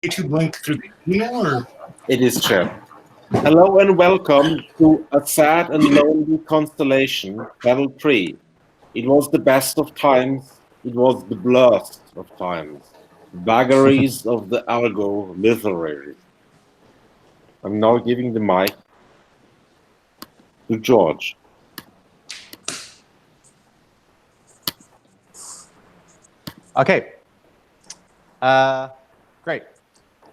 YouTube link through the email, or? It is shared. Hello and welcome to A Sad and Lonely Constellation, Level 3. It was the best of times, it was the blurst of times. Vagaries of the Algo-Literary. I'm now giving the mic to George. Okay. Great.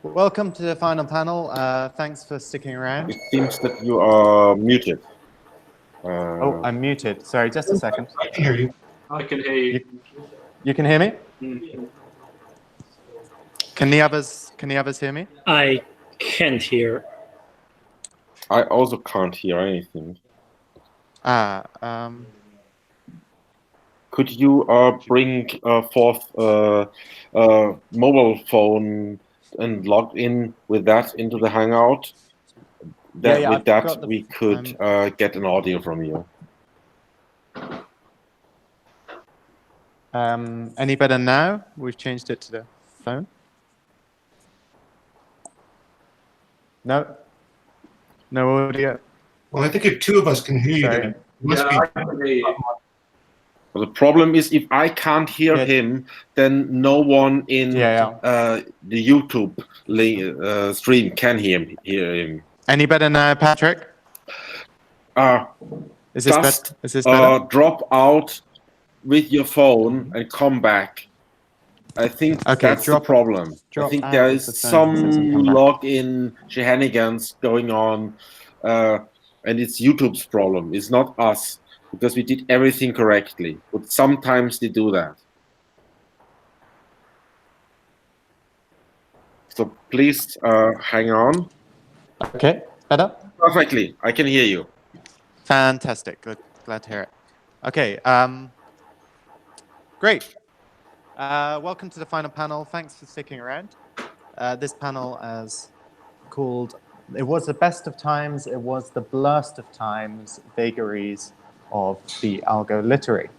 Welcome to the final panel. Thanks for sticking around. It seems that you are muted. Oh, I'm muted. Sorry, just a second. I can hear you. I can hear you. You can hear me? Mm. Can the others hear me? I can't hear. I also can't hear anything. Could you bring forth mobile phone and log in with that into the Hangout? With that, we could get an audio from you. Any better now? We've changed it to the phone. No? No audio? Well, I think if two of us can hear you, Sorry. then it must be. I can hear you. The problem is if I can't hear him, then no one in the YouTube stream can hear him. Any better now, Patrick? Is this better? Drop out with your phone and come back. I think that's the problem. I think there is some login shenanigans going on, and it's YouTube's problem. It's not us, because we did everything correctly. But sometimes they do that. So please hang on. Okay, better? Perfectly. I can hear you. Fantastic. Good. Glad to hear it. Okay. Great. Welcome to the final panel. Thanks for sticking around. This panel is called "It was the best of times, it was the blurst of times, vagaries of the Algo-Literary."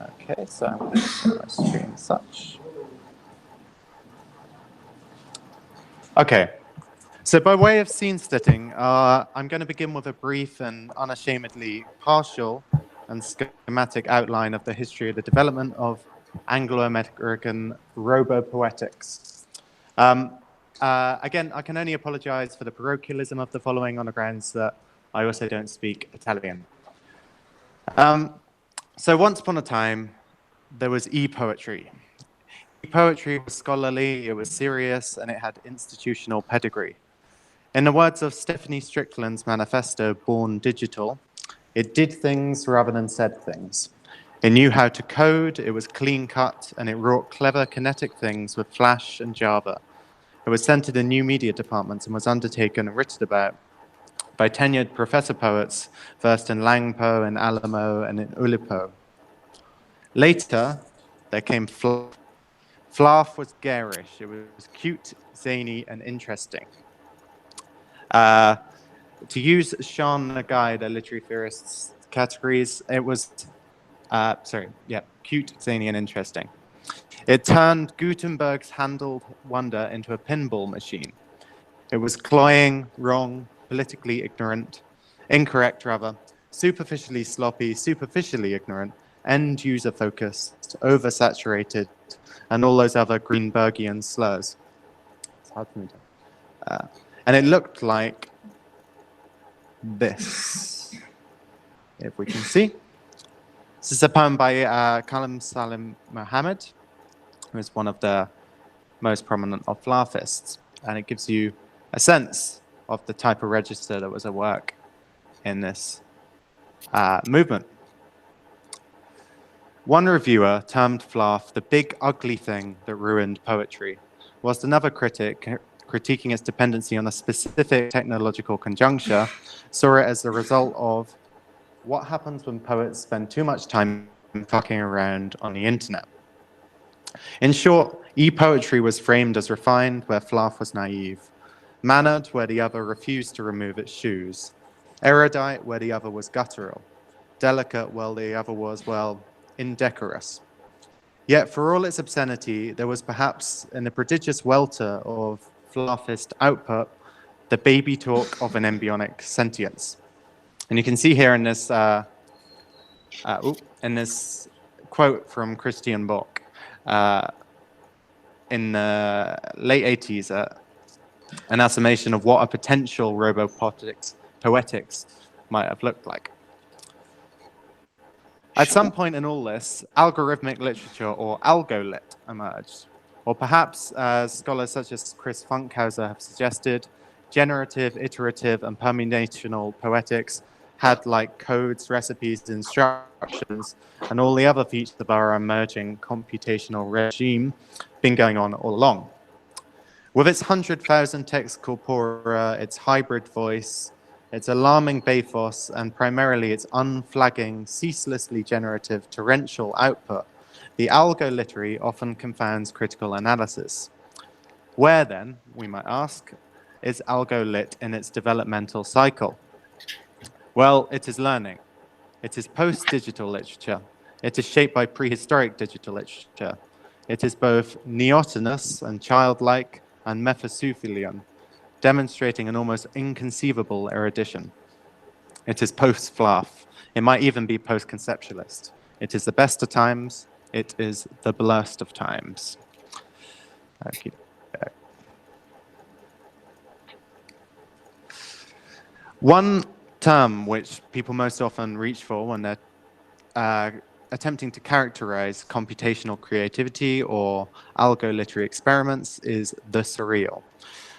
Okay, so I'm going to share my screen as such. Okay. So by way of scene setting, I'm going to begin with a brief and unashamedly partial and schematic outline of the history of the development of Anglo-American robo-poetics. Again, I can only apologize for the parochialism of the following on the grounds that I also don't speak Italian. So once upon a time, there was e-poetry. E-poetry was scholarly, it was serious, and it had institutional pedigree. In the words of Stephanie Strickland's manifesto, Born Digital, it did things rather than said things. It knew how to code, it was clean-cut, and it wrought clever kinetic things with Flash and Java. It was centered in new media departments and was undertaken and written about by tenured professor poets, versed in Langpo and Alamo and in Ulipo. Later, there came Fluff. Fluff was garish. It was cute, zany, and interesting. To use Sean Nagai, the literary theorist's categories, it was, cute, zany, and interesting. It turned Gutenberg's handled wonder into a pinball machine. It was cloying, wrong, politically ignorant, incorrect rather, superficially sloppy, superficially ignorant, end-user focused, oversaturated, and all those other Greenbergian slurs. It's hard for me to... and it looked like this, if we can see. This is a poem by Kalam Salim Mohammed, who is one of the most prominent of Flaafists, and it gives you a sense of the type of register that was at work in this movement. One reviewer termed Flaff the big ugly thing that ruined poetry, whilst another critic, critiquing its dependency on a specific technological conjuncture, saw it as the result of what happens when poets spend too much time fucking around on the internet. In short, e-poetry was framed as refined where Flaff was naive, mannered where the other refused to remove its shoes, erudite where the other was guttural, delicate while the other was, well, indecorous. Yet, for all its obscenity, there was perhaps in the prodigious welter of flaphist output the baby talk of an embryonic sentience. And you can see here in this quote from Christian Bock in the late 80s, an estimation of what a potential poetics might have looked like. At some point in all this, algorithmic literature, or algo-lit, emerged. Or perhaps, as scholars such as Chris Funkhauser have suggested, generative, iterative, and permutational poetics had, like codes, recipes, instructions, and all the other features of our emerging computational regime, been going on all along. With its 100,000 text corpora, its hybrid voice, its alarming bathos, and primarily its unflagging, ceaselessly generative torrential output, the Algo-Literary often confounds critical analysis. Where then, we might ask, is Algo-Lit in its developmental cycle? Well, it is learning. It is post-digital literature. It is shaped by prehistoric digital literature. It is both neotenous and childlike and Mephistophelian, demonstrating an almost inconceivable erudition. It is post-Fluff. It might even be post-conceptualist. It is the best of times. It is the blurst of times. Okay. One term which people most often reach for when they're attempting to characterize computational creativity or algo-literary experiments is the surreal.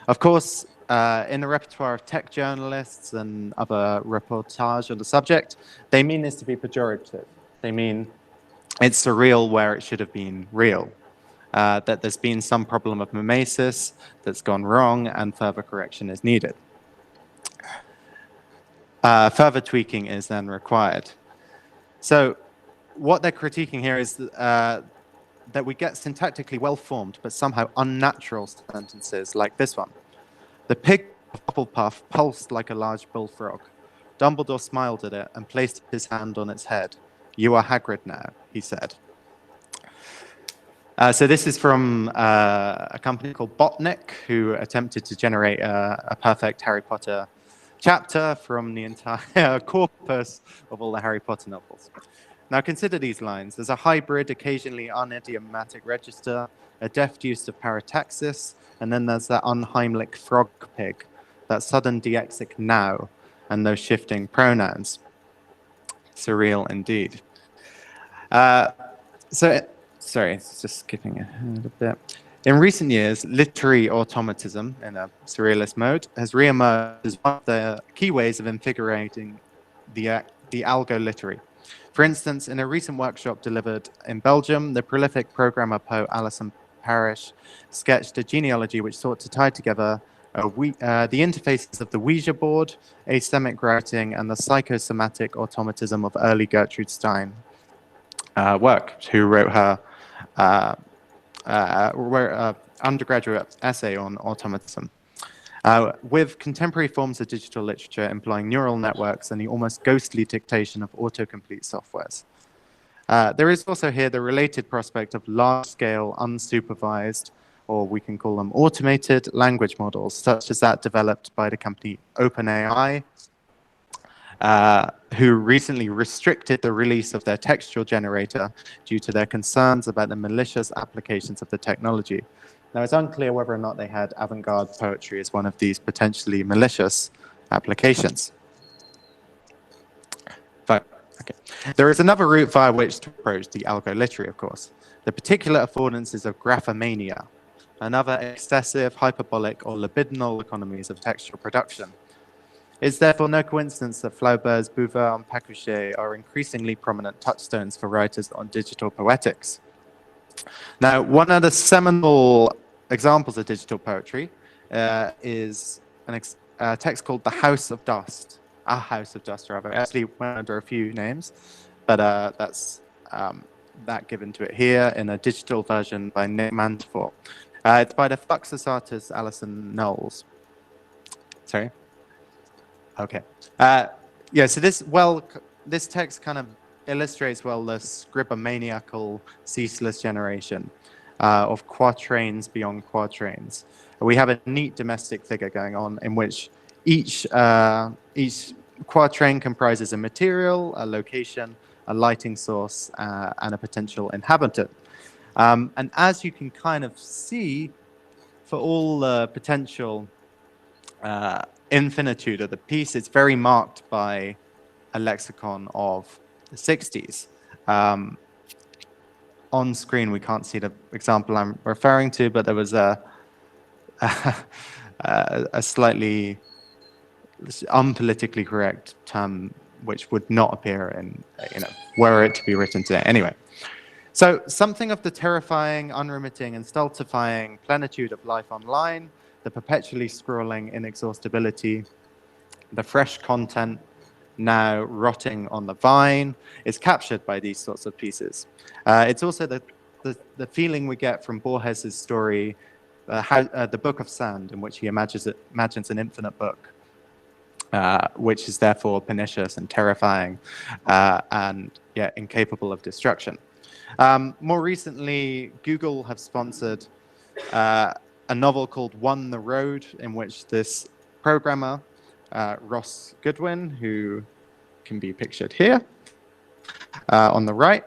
Of course, in the repertoire of tech journalists and other reportage on the subject, they mean this to be pejorative. They mean it's surreal where it should have been real, that there's been some problem of mimesis that's gone wrong and further correction is needed. Further tweaking is then required. So what they're critiquing here is that we get syntactically well-formed but somehow unnatural sentences like this one. The pig of Hufflepuff pulsed like a large bullfrog. Dumbledore smiled at it and placed his hand on its head. You are Hagrid now, he said. So this is from a company called Botnik, who attempted to generate a perfect Harry Potter chapter from the entire corpus of all the Harry Potter novels. Now consider these lines. There's a hybrid, occasionally unidiomatic register, a deft use of parataxis, and then there's that unheimlich frog pig, that sudden deexic now, and those shifting pronouns. Surreal indeed. Sorry, it's just skipping a little bit. In recent years, literary automatism, in a surrealist mode, has re-emerged as one of the key ways of invigorating the algo-literary. For instance, in a recent workshop delivered in Belgium, the prolific programmer poet Alison Parrish sketched a genealogy which sought to tie together the interfaces of the Ouija board, asemic writing, and the psychosomatic automatism of early Gertrude Stein work, who wrote her undergraduate essay on automatism. With contemporary forms of digital literature employing neural networks and the almost ghostly dictation of autocomplete softwares. There is also here the related prospect of large-scale, unsupervised, or we can call them automated language models, such as that developed by the company OpenAI, who recently restricted the release of their textual generator due to their concerns about the malicious applications of the technology. Now, it's unclear whether or not they had avant-garde poetry as one of these potentially malicious applications. Okay. There is another route via which to approach the algo-literary, of course. The particular affordances of graphomania, another excessive, hyperbolic, or libidinal economies of textual production. It's therefore no coincidence that Flaubert's Bouvard and Pacuchet are increasingly prominent touchstones for writers on digital poetics. Now, one of the seminal examples of digital poetry is a text called The House of Dust. A House of Dust, rather. It actually went under a few names, but that's that given to it here in a digital version by Nick Mantefort. It's by the Fluxus artist Alison Knowles. Sorry? Okay. Yeah, so this text kind of illustrates well the scribomaniacal, ceaseless generation of quatrains beyond quatrains. We have a neat domestic figure going on in which each quatrain comprises a material, a location, a lighting source, and a potential inhabitant. And as you can kind of see, for all the potential infinitude of the piece, it's very marked by a lexicon of the 60s. On screen, we can't see the example I'm referring to, but there was a slightly unpolitically correct term which would not appear in, were it to be written today. Anyway, so something of the terrifying, unremitting, and stultifying plenitude of life online, the perpetually scrolling inexhaustibility, the fresh content now rotting on the vine, is captured by these sorts of pieces. It's also the feeling we get from Borges's story, The Book of Sand, in which he imagines an infinite book, which is therefore pernicious and terrifying and yet incapable of destruction. More recently, Google have sponsored a novel called One the Road, in which this programmer, Ross Goodwin, who can be pictured here on the right,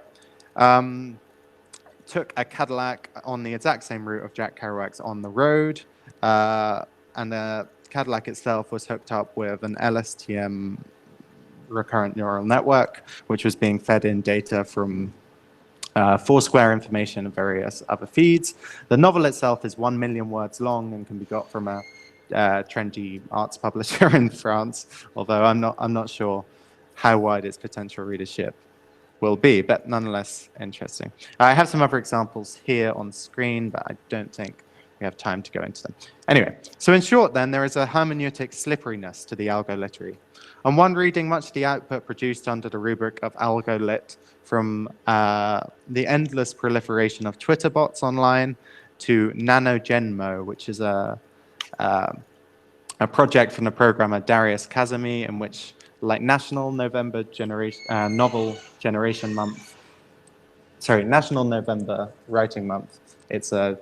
took a Cadillac on the exact same route of Jack Kerouac's On the Road, and the Cadillac itself was hooked up with an LSTM recurrent neural network, which was being fed in data from Foursquare information and various other feeds. The novel itself is 1 million words long and can be got from a trendy arts publisher in France, although I'm not sure how wide its potential readership will be, but nonetheless interesting. I have some other examples here on screen, but I don't think we have time to go into them. Anyway, so in short then, there is a hermeneutic slipperiness to the Algo-Literary. On one reading, much of the output produced under the rubric of Algo-Lit, from the endless proliferation of Twitter bots online to NanoGenmo, which is a project from the programmer Darius Kazemi, in which, like National November Writing Month, it's a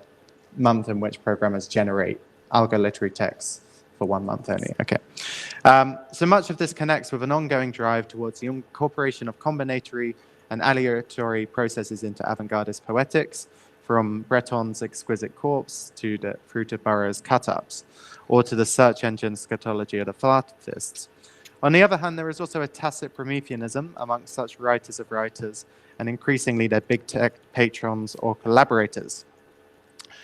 month in which programmers generate Algo-Literary texts for 1 month only. Okay. So much of this connects with an ongoing drive towards the incorporation of combinatory and aleatory processes into avant-gardist poetics, from Breton's exquisite corpse to the through to Burroughs' cut-ups, or to the search engine scatology of the philanthropists. On the other hand, there is also a tacit Prometheanism amongst such writers of writers, and increasingly their big tech patrons or collaborators,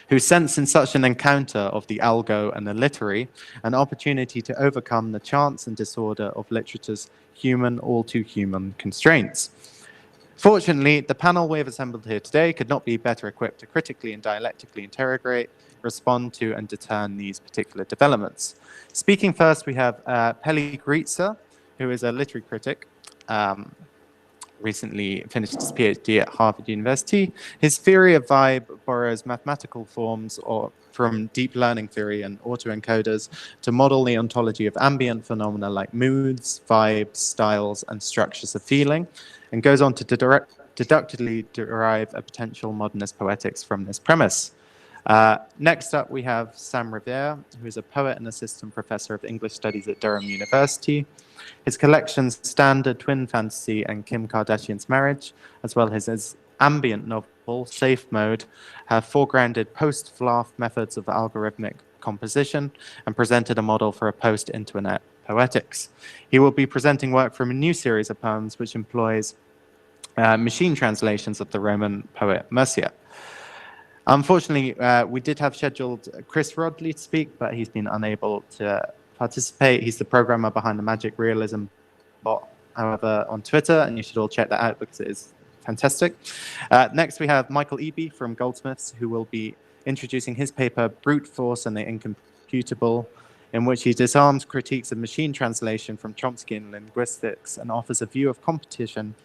who sense in such an encounter of the algo and the literary an opportunity to overcome the chance and disorder of literature's human, all too human constraints. Fortunately, the panel we have assembled here today could not be better equipped to critically and dialectically interrogate, respond to, and discern these particular developments. Speaking first, we have Peli Gritza, who is a literary critic, recently finished his PhD at Harvard University. His theory of vibe borrows mathematical forms from deep learning theory and autoencoders to model the ontology of ambient phenomena like moods, vibes, styles, and structures of feeling, and goes on to deductively derive a potential modernist poetics from this premise. Next up, we have Sam Rivera, who is a poet and assistant professor of English studies at Durham University. His collections Standard, Twin Fantasy, and Kim Kardashian's Marriage, as well as his ambient novel, Safe Mode, have foregrounded post-Flath methods of algorithmic composition and presented a model for a post-internet poetics. He will be presenting work from a new series of poems which employs machine translations of the Roman poet Mercia. Unfortunately, we did have scheduled Chris Rodley to speak, but he's been unable to participate. He's the programmer behind the Magic Realism bot, however, on Twitter, and you should all check that out because it is fantastic. Next, we have Michael Eby from Goldsmiths, who will be introducing his paper, Brute Force and the Incomputable, in which he disarms critiques of machine translation from Chomskyan linguistics and offers a view of computation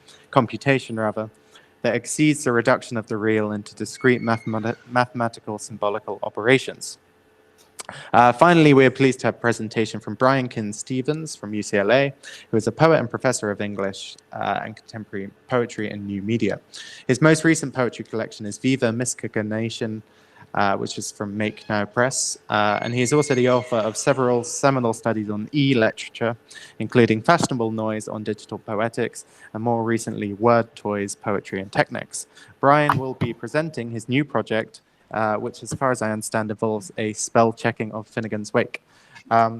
that exceeds the reduction of the real into discrete mathematical symbolical operations. Finally, we are pleased to have a presentation from Brian Kins-Stevens from UCLA, who is a poet and professor of English and contemporary poetry and new media. His most recent poetry collection is Viva Miscegenation, which is from Make Now Press. And he is also the author of several seminal studies on e-literature, including Fashionable Noise on Digital Poetics, and more recently, Word Toys, Poetry and Technics. Brian will be presenting his new project, which, as far as I understand, involves a spell checking of Finnegan's Wake.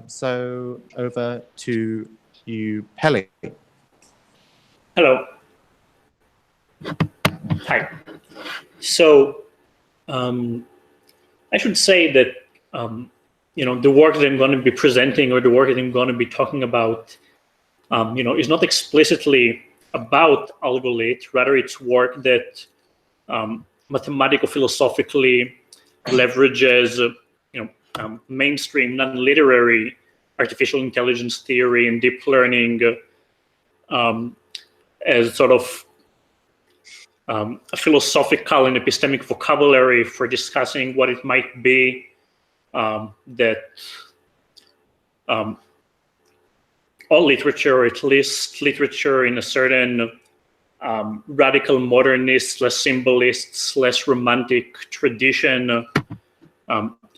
So over to you, Peli. Hello. Hi. So I should say that the work that I'm going to be presenting, or the work that I'm going to be talking about, is not explicitly about Algo-Lit. Rather, it's work that mathematico-philosophically leverages mainstream non-literary artificial intelligence theory and deep learning as sort of a philosophical and epistemic vocabulary for discussing what it might be that all literature, or at least literature in a certain radical modernist, less symbolist, less romantic tradition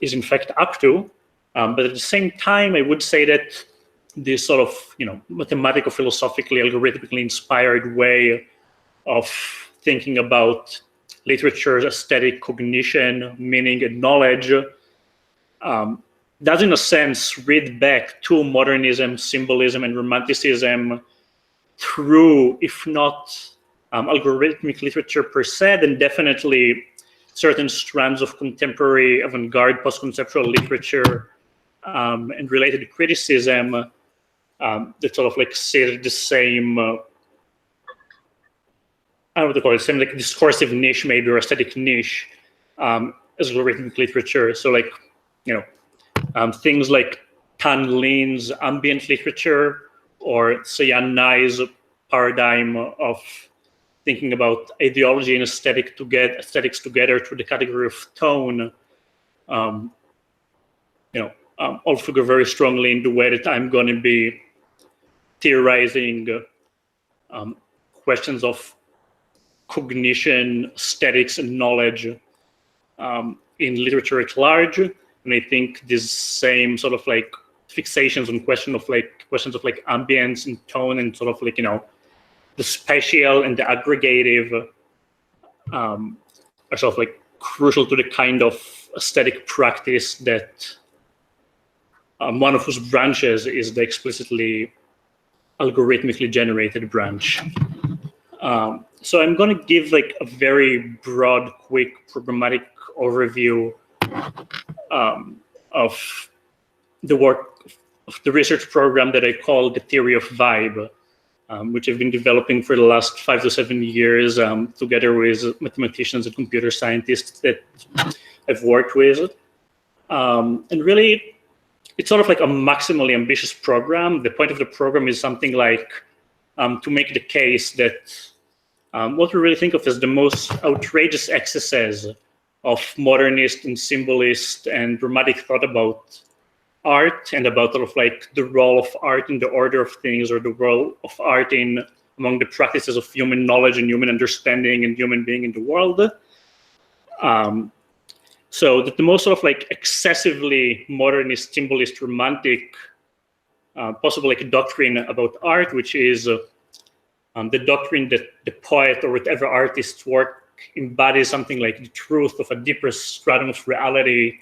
is in fact up to. But at the same time, I would say that this sort of mathematico-philosophically, algorithmically inspired way of thinking about literature's aesthetic cognition, meaning, and knowledge does, in a sense, read back to modernism, symbolism, and romanticism through, if not algorithmic literature per se, then definitely certain strands of contemporary avant-garde post-conceptual literature and related criticism that sort of like sit the same, I don't know what to call it, same like discursive niche maybe, or aesthetic niche as algorithmic literature. So like, things like Tan Lin's ambient literature, or Sayan Nai's paradigm of thinking about ideology and aesthetics together through the category of tone, all figure very strongly in the way that I'm going to be theorizing questions of cognition, aesthetics, and knowledge in literature at large. And I think this same sort of like fixations on questions of like ambience and tone and sort of like the spatial and the aggregative are sort of like crucial to the kind of aesthetic practice that one of whose branches is the explicitly algorithmically generated branch. So I'm going to give like a very broad, quick programmatic overview of the work of the research program that I call the Theory of Vibe, which I've been developing for the last 5 to 7 years together with mathematicians and computer scientists that I've worked with. And really, it's sort of like a maximally ambitious program. The point of the program is something like to make the case that what we really think of as the most outrageous excesses of modernist and symbolist and dramatic thought about art, and about sort of like the role of art in the order of things, or the role of art in among the practices of human knowledge and human understanding and human being in the world. So that the most sort of like excessively modernist, symbolist, romantic possible like doctrine about art, which is the doctrine that the poet or whatever artist's work embodies something like the truth of a deeper stratum of reality,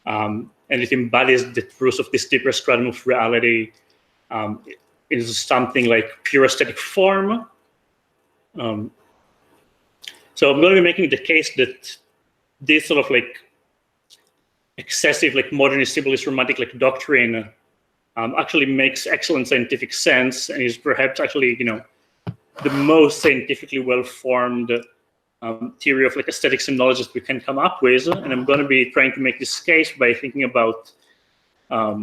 and it embodies the truth of this deeper stratum of reality is something like pure aesthetic form. So I'm going to be making the case that this sort of like excessive like modernist, symbolist, romantic like doctrine actually makes excellent scientific sense, and is perhaps actually the most scientifically well-formed theory of like aesthetics and knowledge that we can come up with. And I'm going to be trying to make this case by thinking about a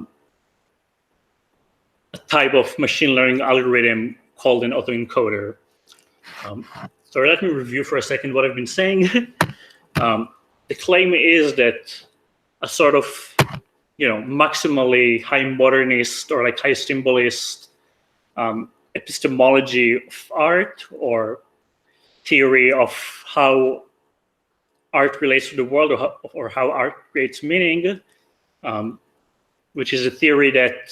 type of machine learning algorithm called an autoencoder. So let me review for a second what I've been saying. The claim is that a sort of maximally high modernist or like high symbolist epistemology of art or theory of how art relates to the world, or how art creates meaning, which is a theory that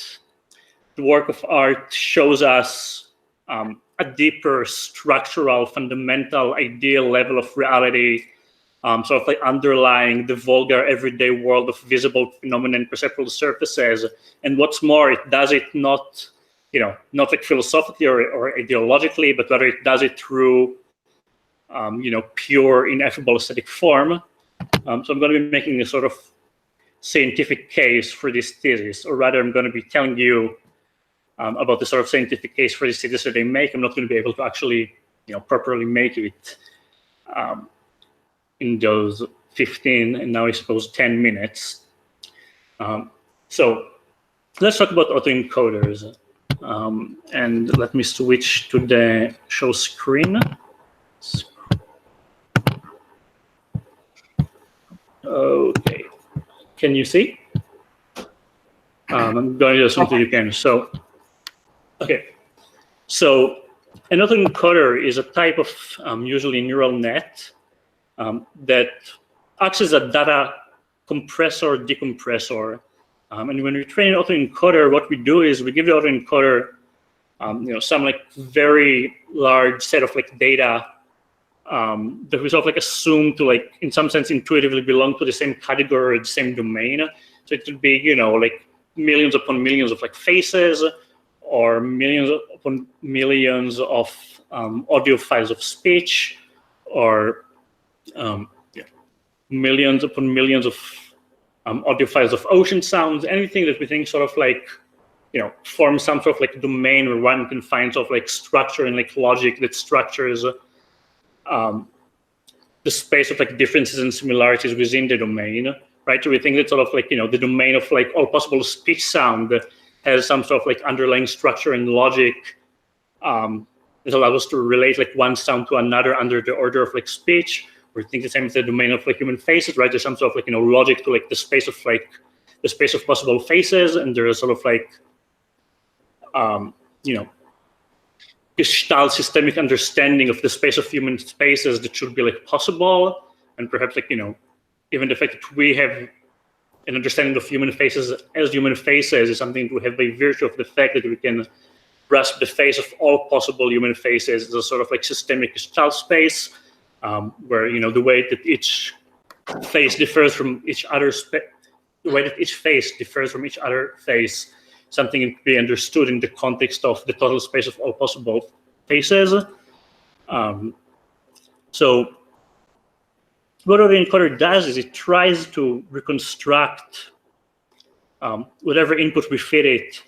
the work of art shows us a deeper structural, fundamental, ideal level of reality, sort of like underlying the vulgar everyday world of visible phenomena and perceptual surfaces. And what's more, it does it not like philosophically or ideologically, but rather it does it through pure, ineffable aesthetic form. So I'm going to be making a sort of scientific case for this thesis, or rather I'm going to be telling you about the sort of scientific case for this thesis that they make. I'm not going to be able to actually properly make it in those 15 and now I suppose 10 minutes. So let's talk about autoencoders. And let me switch to the show screen. Okay, can you see? I'm going to assume that you can. So, okay. So an autoencoder is a type of usually neural net that acts as a data compressor, decompressor. And when we train an autoencoder, what we do is we give the autoencoder some like very large set of like data that we sort of like assume to like in some sense intuitively belong to the same category or the same domain. So it could be like millions upon millions of like faces, or millions upon millions of audio files of speech, or millions upon millions of audio files of ocean sounds. Anything that we think sort of like forms some sort of like domain where one can find sort of like structure and like logic that structures the space of like differences and similarities within the domain, right? So we think that sort of like the domain of like all possible speech sound has some sort of like underlying structure and logic that allows us to relate like one sound to another under the order of like speech. We think the same with the domain of like human faces, right? There's some sort of like logic to like the space of possible faces, and there's sort of like Gestalt systemic understanding of the space of human spaces that should be like possible, and perhaps like even the fact that we have an understanding of human faces as human faces is something we have by virtue of the fact that we can grasp the face of all possible human faces as a sort of like systemic Gestalt space, where the way that each face differs from each other the way that each face differs from each other face, something to be understood in the context of the total space of all possible faces. So what autoencoder does is it tries to reconstruct whatever input we feed it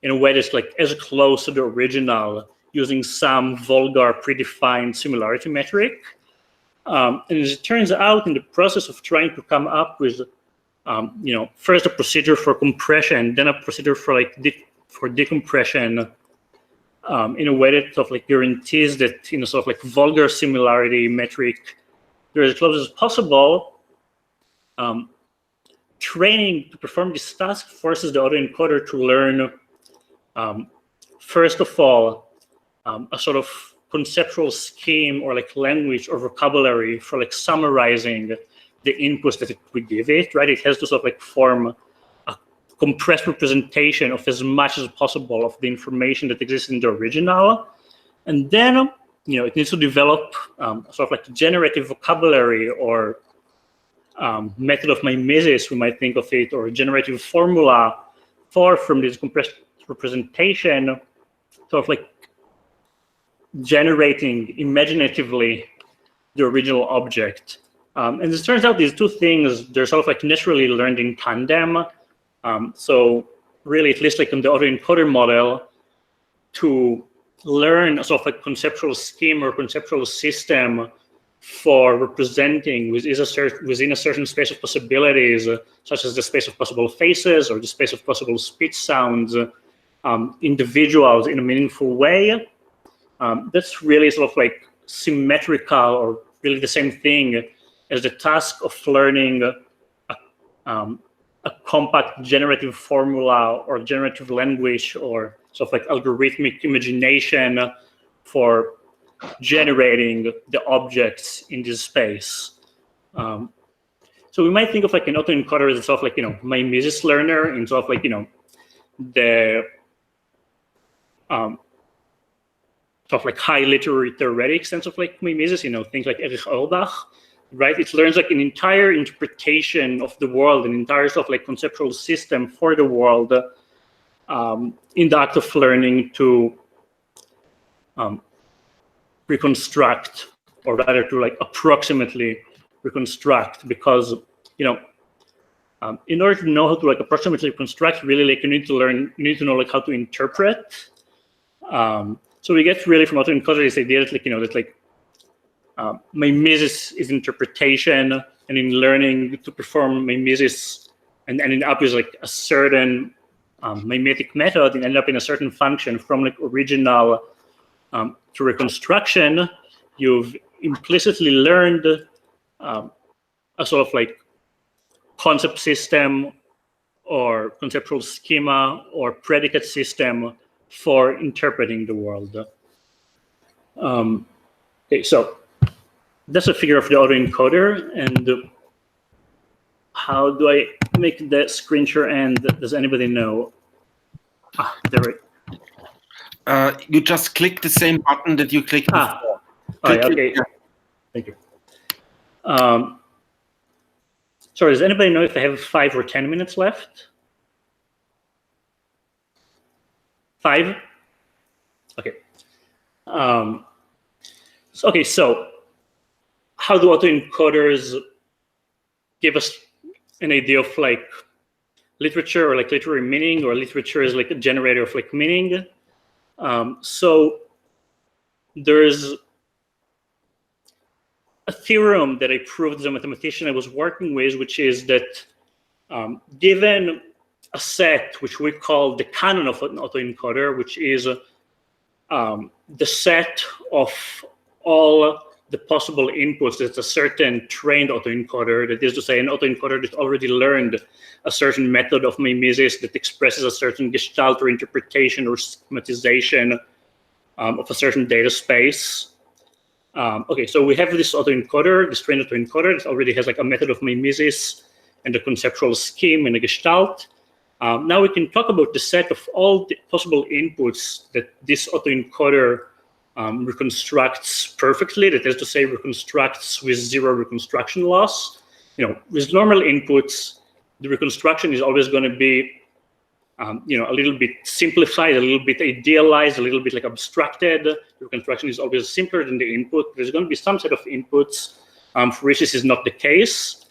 in a way that's like as close to the original, using some vulgar predefined similarity metric. And as it turns out, in the process of trying to come up with first a procedure for compression, then a procedure for for decompression, in a way that sort of like guarantees that sort of like vulgar similarity metric they're as close as possible. Training to perform this task forces the autoencoder to learn, first of all, a sort of conceptual scheme or like language or vocabulary for like summarizing the inputs that we give it, right? It has to sort of like form a compressed representation of as much as possible of the information that exists in the original. And then, it needs to develop sort of like generative vocabulary or method of mimesis, we might think of it, or generative formula from this compressed representation, sort of like generating imaginatively the original object. And it turns out these two things, they're sort of like naturally learned in tandem. So really, at least like in the autoencoder model, to learn a sort of like conceptual scheme or conceptual system for representing within a certain space of possibilities, such as the space of possible faces or the space of possible speech sounds, individuals in a meaningful way. That's really sort of like symmetrical, or really the same thing as the task of learning a a compact generative formula or generative language or sort of like algorithmic imagination for generating the objects in this space. So we might think of like an autoencoder as sort of like, mimesis learner in sort of like, the sort of like high literary theoretic sense of like mimesis, things like Erich Auerbach, right? It learns like an entire interpretation of the world, an entire sort of like conceptual system for the world in the act of learning to reconstruct, or rather to like approximately reconstruct, because in order to know how to like approximately reconstruct, really like you need to know like how to interpret. So we get really from autoencoder this idea that like that like mimesis is interpretation, and in learning to perform mimesis and end up with like a certain mimetic method and end up in a certain function from like original to reconstruction, you've implicitly learned a sort of like concept system or conceptual schema or predicate system for interpreting the world. Okay, so that's a figure of the autoencoder. And how do I make the screen share end? Does anybody know? There it. You just click the same button that you clicked before. Oh, yeah, okay. Thank you. Sorry, does anybody know if I have 5 or 10 minutes left? 5? Okay. So how do autoencoders give us an idea of like literature or like literary meaning, or literature is like a generator of like meaning? So there's a theorem that I proved as a mathematician I was working with, which is that given a set which we call the canon of an autoencoder, which is the set of all the possible inputs that's a certain trained autoencoder, that is to say an autoencoder that already learned a certain method of mimesis that expresses a certain gestalt or interpretation or schematization of a certain data space. Okay, so we have this autoencoder, this trained autoencoder that already has like a method of mimesis and a conceptual scheme and a gestalt. Now we can talk about the set of all the possible inputs that this autoencoder reconstructs perfectly. That is to say, reconstructs with zero reconstruction loss. With normal inputs, the reconstruction is always going to be, a little bit simplified, a little bit idealized, a little bit like abstracted. The reconstruction is always simpler than the input. There's going to be some set of inputs for which this is not the case.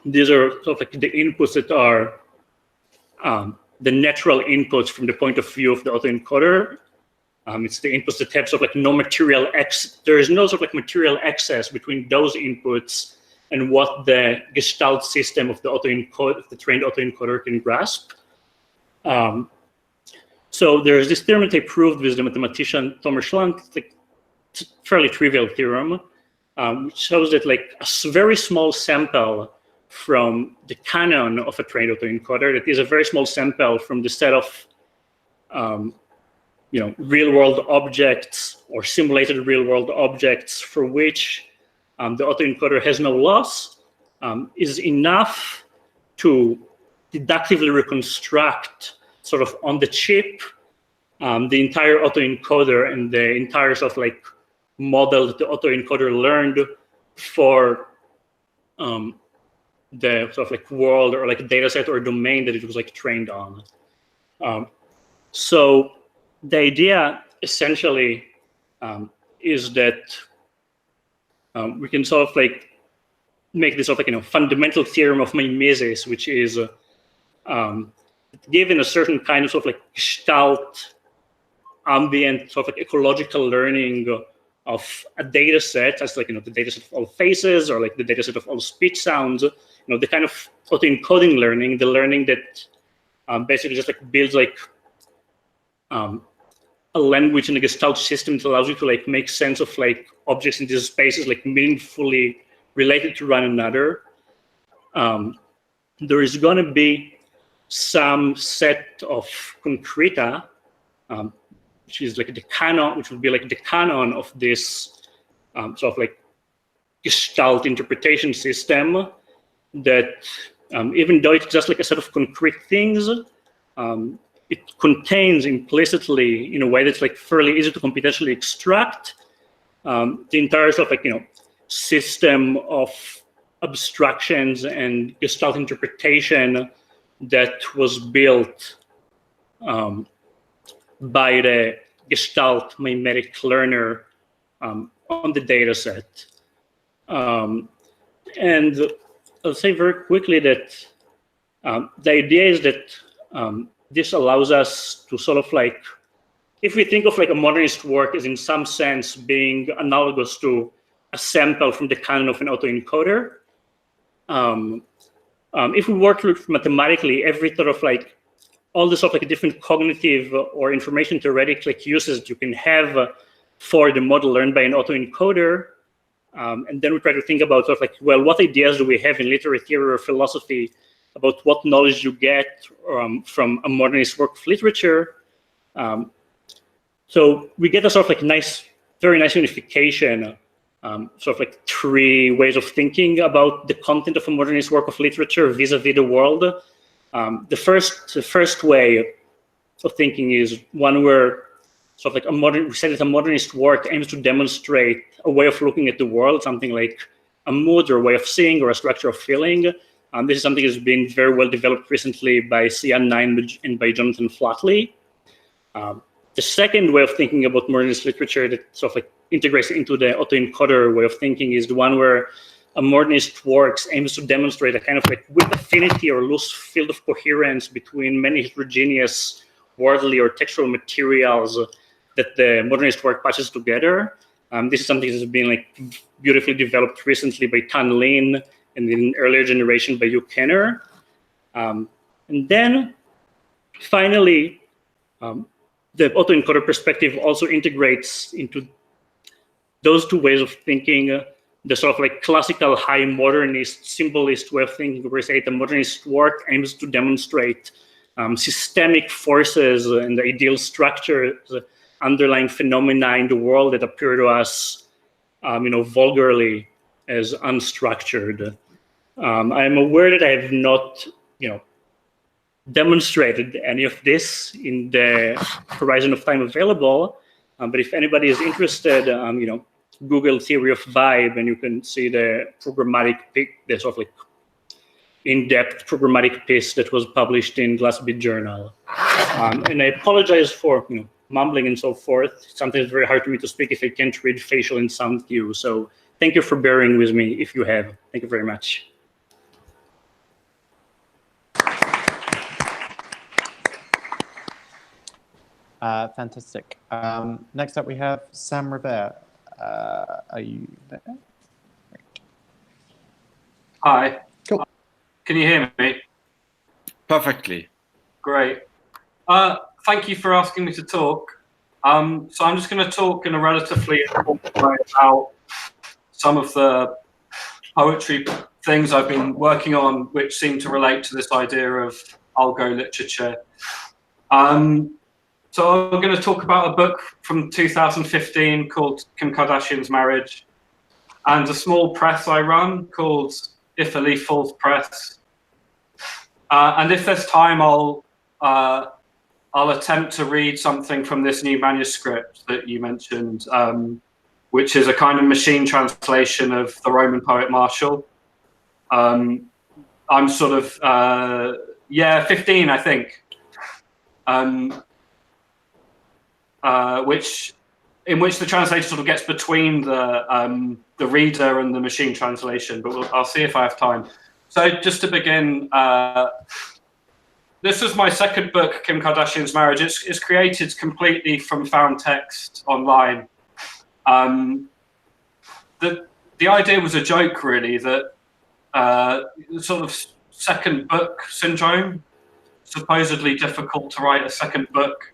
These are sort of like the inputs that are the natural inputs from the point of view of the autoencoder. It's the inputs that have sort of like no material there is no sort of like material excess between those inputs and what the gestalt system of the trained autoencoder can grasp. So there's this theorem that I proved with the mathematician Tomer Schlank, like fairly trivial theorem, which shows that like a very small sample from the canon of a trained autoencoder, that is a very small sample from the set of real-world objects or simulated real-world objects for which the autoencoder has no loss, is enough to deductively reconstruct sort of on the chip the entire autoencoder and the entire sort of like model that the autoencoder learned for the sort of like world or like data set or domain that it was like trained on. So the idea essentially is that we can sort of like make this sort of like fundamental theorem of mimesis, which is given a certain kind of sort of like gestalt, ambient sort of like ecological learning of a data set, as like the data set of all faces or like the data set of all speech sounds, the kind of autoencoding learning, the learning that basically just like builds like a language and a gestalt system that allows you to like make sense of like objects in these spaces like meaningfully related to one another. there is going to be some set of concreta, which is like the canon, which would be like the canon of this sort of like Gestalt interpretation system that even though it's just like a set of concrete things, it contains implicitly, in a way that's like fairly easy to computationally extract, the entire sort of like, system of abstractions and Gestalt interpretation that was built by the Gestalt mimetic learner on the data set. And I'll say very quickly that the idea is that this allows us to sort of like, if we think of like a modernist work as in some sense being analogous to a sample from the canon of an autoencoder, if we work through it mathematically, every sort of like all the sort of like different cognitive or information theoretic like uses that you can have for the model learned by an autoencoder, and then we try to think about sort of like, well, what ideas do we have in literary theory or philosophy about what knowledge you get from a modernist work of literature. So we get a sort of like nice, very nice unification, sort of like three ways of thinking about the content of a modernist work of literature vis-a-vis the world. The first way of thinking is one where sort of like we say that a modernist work aims to demonstrate a way of looking at the world, something like a mood or a way of seeing or a structure of feeling. This is something that's been very well developed recently by Sian Nine and by Jonathan Flatley. The second way of thinking about modernist literature that sort of like integrates into the autoencoder way of thinking is the one where a modernist works aims to demonstrate a kind of like with affinity or loose field of coherence between many heterogeneous wordly or textual materials that the modernist work patches together. This is something that's been like beautifully developed recently by Tan Lin and in an earlier generation by Hugh Kenner. And then finally, the autoencoder perspective also integrates into those two ways of thinking, the sort of like classical high modernist symbolist way of thinking, where we say the modernist work aims to demonstrate systemic forces and the ideal structures underlying phenomena in the world that appear to us, vulgarly as unstructured. I'm aware that I have not, demonstrated any of this in the horizon of time available, but if anybody is interested, Google theory of vibe, and you can see the programmatic the sort of like in-depth programmatic piece that was published in Glassbeat Journal. And I apologize for mumbling and so forth. Sometimes it's very hard for me to speak if I can't read facial and sound cues. So thank you for bearing with me if you have. Thank you very much. Fantastic. Next up, we have Sam Rivera. Are you there? Great. Hi. Cool. Can you hear me? Perfectly. Great. Thank you for asking me to talk. So I'm just going to talk in a relatively important way about some of the poetry things I've been working on, which seem to relate to this idea of algo-literature. So I'm going to talk about a book from 2015 called Kim Kardashian's Marriage, and a small press I run called If a Leaf Falls Press. And if there's time, I'll attempt to read something from this new manuscript that you mentioned, which is a kind of machine translation of the Roman poet Martial. I'm sort of, 15, I think. In which the translator sort of gets between the reader and the machine translation, but I'll see if I have time. So just to begin, this is my second book, Kim Kardashian's Marriage. It's created completely from found text online. The idea was a joke, really, that sort of second book syndrome, supposedly difficult to write a second book.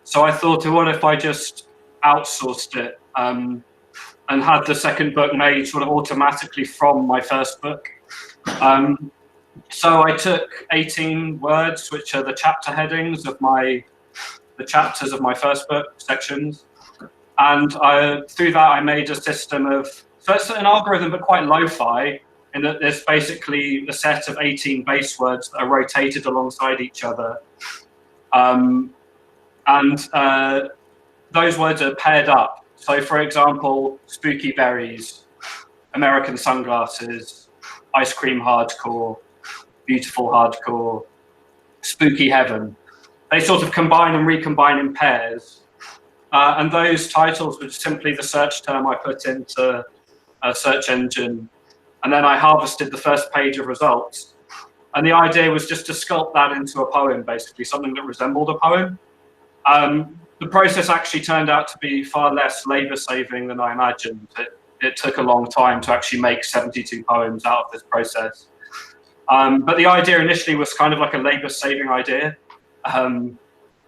So I thought, what if I just outsourced it and had the second book made sort of automatically from my first book? So I took 18 words, which are the chapter headings of the chapters of my first book sections, and through that I made a system of, so it's an algorithm but quite lo-fi, in that there's basically a set of 18 base words that are rotated alongside each other, and those words are paired up. So for example, spooky berries, American sunglasses, ice cream hardcore, beautiful hardcore, spooky heaven. They sort of combine and recombine in pairs. And those titles were simply the search term I put into a search engine. And then I harvested the first page of results. And the idea was just to sculpt that into a poem, basically, something that resembled a poem. The process actually turned out to be far less labor-saving than I imagined. It took a long time to actually make 72 poems out of this process. But the idea initially was kind of like a labor-saving idea, an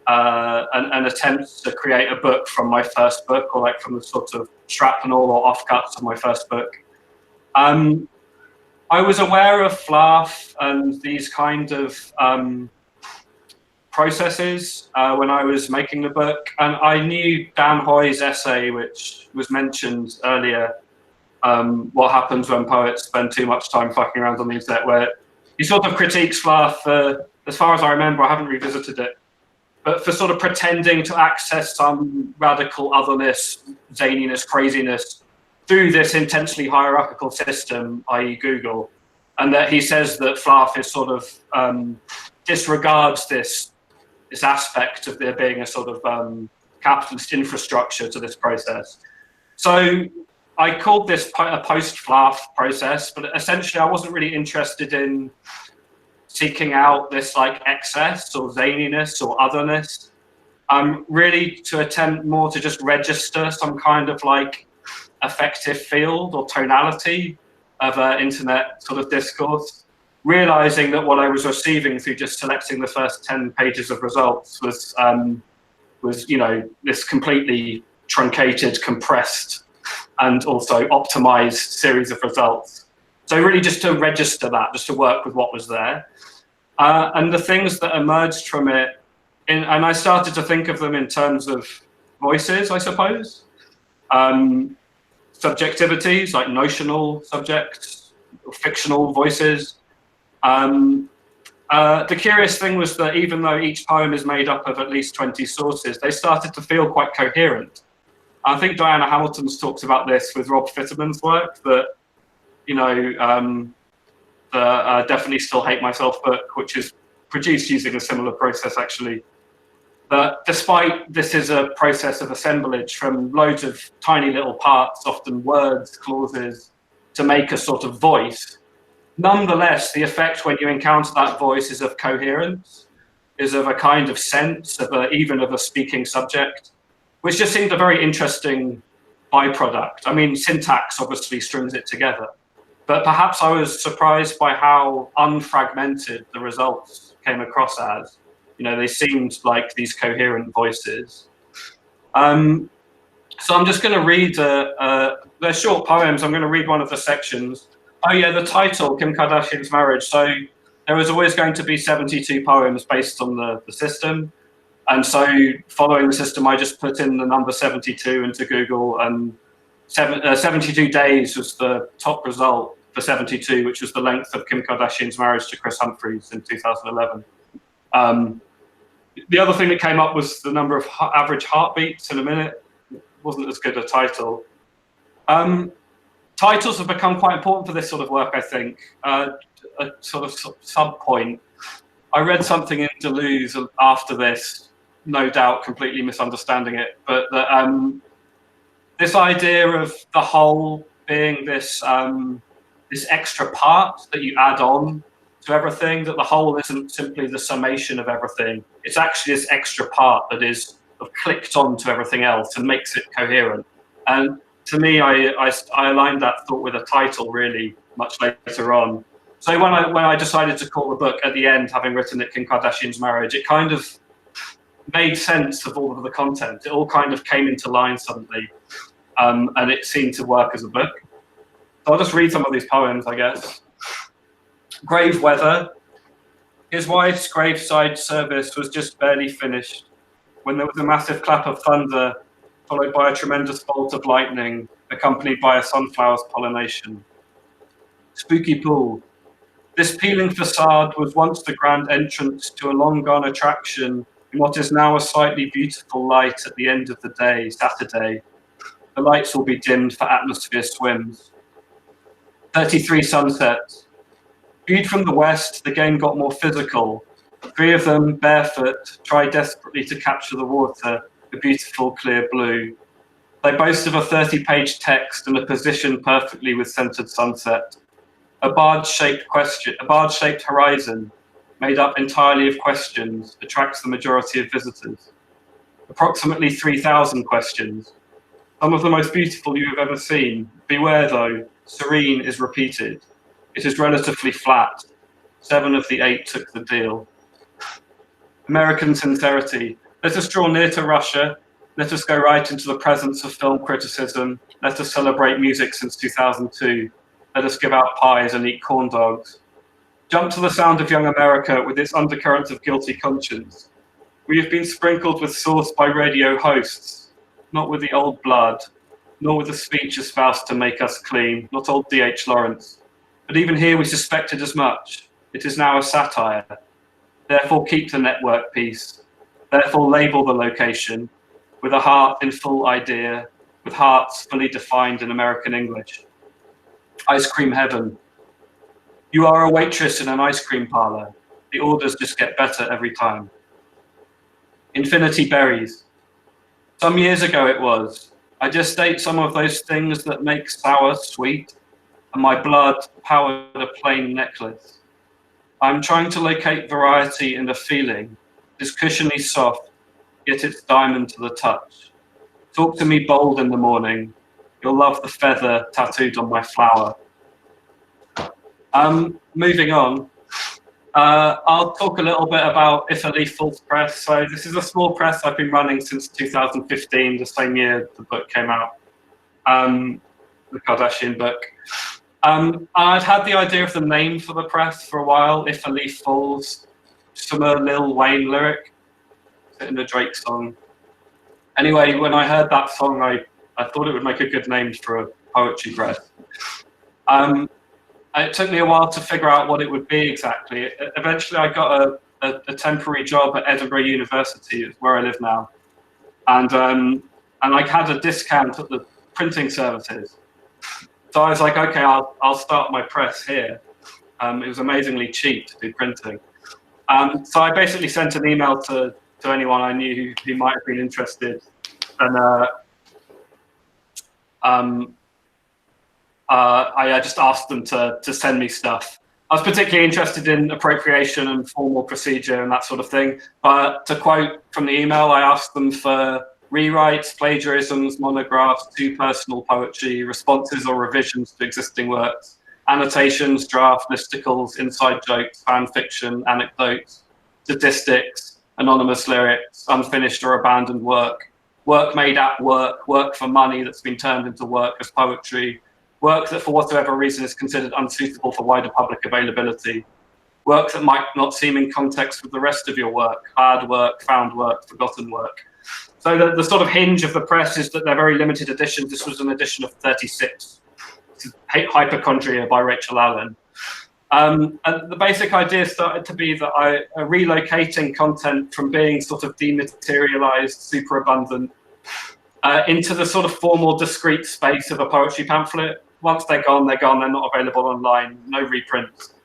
attempt to create a book from my first book, or like from the sort of shrapnel or offcuts of my first book. I was aware of fluff and these kind of processes when I was making the book, and I knew Dan Hoy's essay, which was mentioned earlier, what happens when poets spend too much time fucking around on the internet, where he sort of critiques fluff, as far as I remember, I haven't revisited it, but for sort of pretending to access some radical otherness, zaniness, craziness through this intensely hierarchical system, i.e. Google, and that he says that fluff is sort of disregards this aspect of there being a sort of capitalist infrastructure to this process. So I called this a post-fluff process, but essentially I wasn't really interested in seeking out this like excess or zaniness or otherness. Really to attempt more to just register some kind of like affective field or tonality of internet sort of discourse, realizing that what I was receiving through just selecting the first 10 pages of results was you know, this completely truncated, compressed, and also optimized series of results. So really just to register that, just to work with what was there. And the things that emerged from it, and I started to think of them in terms of voices, I suppose. Subjectivities, like notional subjects, or fictional voices. The curious thing was that even though each poem is made up of at least 20 sources, they started to feel quite coherent. I think Diana Hamilton's talked about this with Rob Fitterman's work, that, you know, the Definitely Still Hate Myself book, which is produced using a similar process actually, that despite this is a process of assemblage from loads of tiny little parts, often words, clauses, to make a sort of voice, nonetheless, the effect when you encounter that voice is of coherence, is of a kind of sense, of even of a speaking subject, which just seemed a very interesting byproduct. I mean, syntax obviously strings it together, but perhaps I was surprised by how unfragmented the results came across as. You know, they seemed like these coherent voices. So I'm just going to read, they're short poems. I'm going to read one of the sections. Oh yeah, the title, Kim Kardashian's Marriage. So there was always going to be 72 poems based on the system. And so following the system, I just put in the number 72 into Google, and 72 days was the top result for 72, which was the length of Kim Kardashian's marriage to Chris Humphries in 2011. The other thing that came up was the number of average heartbeats in a minute. It wasn't as good a title. Titles have become quite important for this sort of work, I think. A sort of sub-point. I read something in Deleuze after this, no doubt completely misunderstanding it, but this idea of the whole being this this extra part that you add on to everything, that the whole isn't simply the summation of everything. It's actually this extra part that is clicked on to everything else and makes it coherent. And to me, I aligned that thought with a title really much later on. So when I decided to call the book at the end, having written it Kim Kardashian's Marriage, it kind of made sense of all of the content. It all kind of came into line suddenly, and it seemed to work as a book. So I'll just read some of these poems, I guess. Grave weather. His wife's graveside service was just barely finished when there was a massive clap of thunder, followed by a tremendous bolt of lightning, accompanied by a sunflower's pollination. Spooky Pool. This peeling facade was once the grand entrance to a long-gone attraction in what is now a slightly beautiful light at the end of the day, Saturday. The lights will be dimmed for atmosphere swims. 33 sunsets. Viewed from the west, the game got more physical. 3 of them, barefoot, try desperately to capture the water, the beautiful clear blue. They boast of a 30-page text and are positioned perfectly with centered sunset. A barge-shaped horizon, made up entirely of questions, attracts the majority of visitors. Approximately 3,000 questions. Some of the most beautiful you have ever seen. Beware though, serene is repeated. It is relatively flat. 7 of the 8 took the deal. American sincerity. Let us draw near to Russia. Let us go right into the presence of film criticism. Let us celebrate music since 2002. Let us give out pies and eat corn dogs. Jump to the sound of young America with its undercurrents of guilty conscience. We have been sprinkled with sauce by radio hosts, not with the old blood, nor with the speech espoused to make us clean, not old D.H. Lawrence. But even here we suspected as much. It is now a satire. Therefore keep the network peace. Therefore label the location with a heart in full idea, with hearts fully defined in American English. Ice cream heaven. You are a waitress in an ice cream parlor. The orders just get better every time. Infinity berries. Some years ago it was. I just ate some of those things that make sour sweet, and my blood powered a plain necklace. I'm trying to locate variety in the feeling. It's cushiony soft, yet it's diamond to the touch. Talk to me bold in the morning. You'll love the feather tattooed on my flower. Moving on, I'll talk a little bit about If a Leaf Falls Press. So this is a small press I've been running since 2015, the same year the book came out, the Kardashian book. I'd had the idea of the name for the press for a while, If a Leaf Falls, some Lil Wayne lyric in the Drake song. Anyway, when I heard that song, I thought it would make a good name for a poetry press. It took me a while to figure out what it would be exactly. Eventually, I got a temporary job at Edinburgh University, where I live now, and I had a discount at the printing services. So I was like, okay, I'll start my press here. It was amazingly cheap to do printing. So I basically sent an email to anyone I knew who might have been interested, and I just asked them to send me stuff. I was particularly interested in appropriation and formal procedure and that sort of thing. But to quote from the email, I asked them for rewrites, plagiarisms, monographs, too personal poetry, responses or revisions to existing works, annotations, draft listicles, inside jokes, fan fiction, anecdotes, statistics, anonymous lyrics, unfinished or abandoned work, work made at work, work for money that's been turned into work as poetry, work that for whatever reason is considered unsuitable for wider public availability, work that might not seem in context with the rest of your work, bad work, found work, forgotten work. So the sort of hinge of the press is that they're very limited editions. This was an edition of 36. This is Hypochondria by Rachel Allen. And the basic idea started to be that I relocating content from being sort of dematerialized, superabundant, into the sort of formal, discrete space of a poetry pamphlet. Once they're gone, they're not available online, no reprints.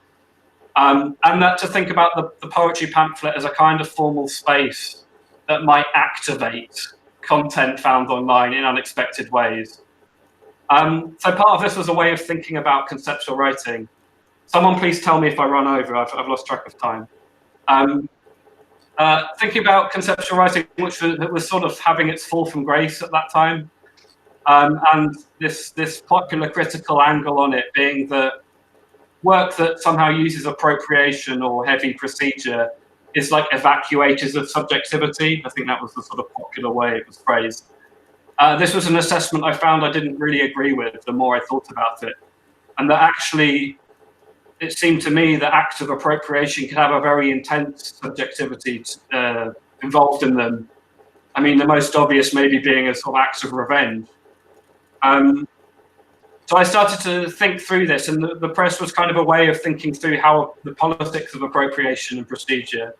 And that to think about the poetry pamphlet as a kind of formal space that might activate content found online in unexpected ways. So part of this was a way of thinking about conceptual writing. Someone please tell me if I run over, I've lost track of time. Thinking about conceptual writing, which was sort of having its fall from grace at that time. And this popular critical angle on it being that work that somehow uses appropriation or heavy procedure is like evacuators of subjectivity. I think that was the sort of popular way it was phrased. This was an assessment I found I didn't really agree with the more I thought about it. And that actually, it seemed to me that acts of appropriation could have a very intense subjectivity involved in them. I mean, the most obvious maybe being a sort of acts of revenge. So I started to think through this, and the press was kind of a way of thinking through how the politics of appropriation and procedure,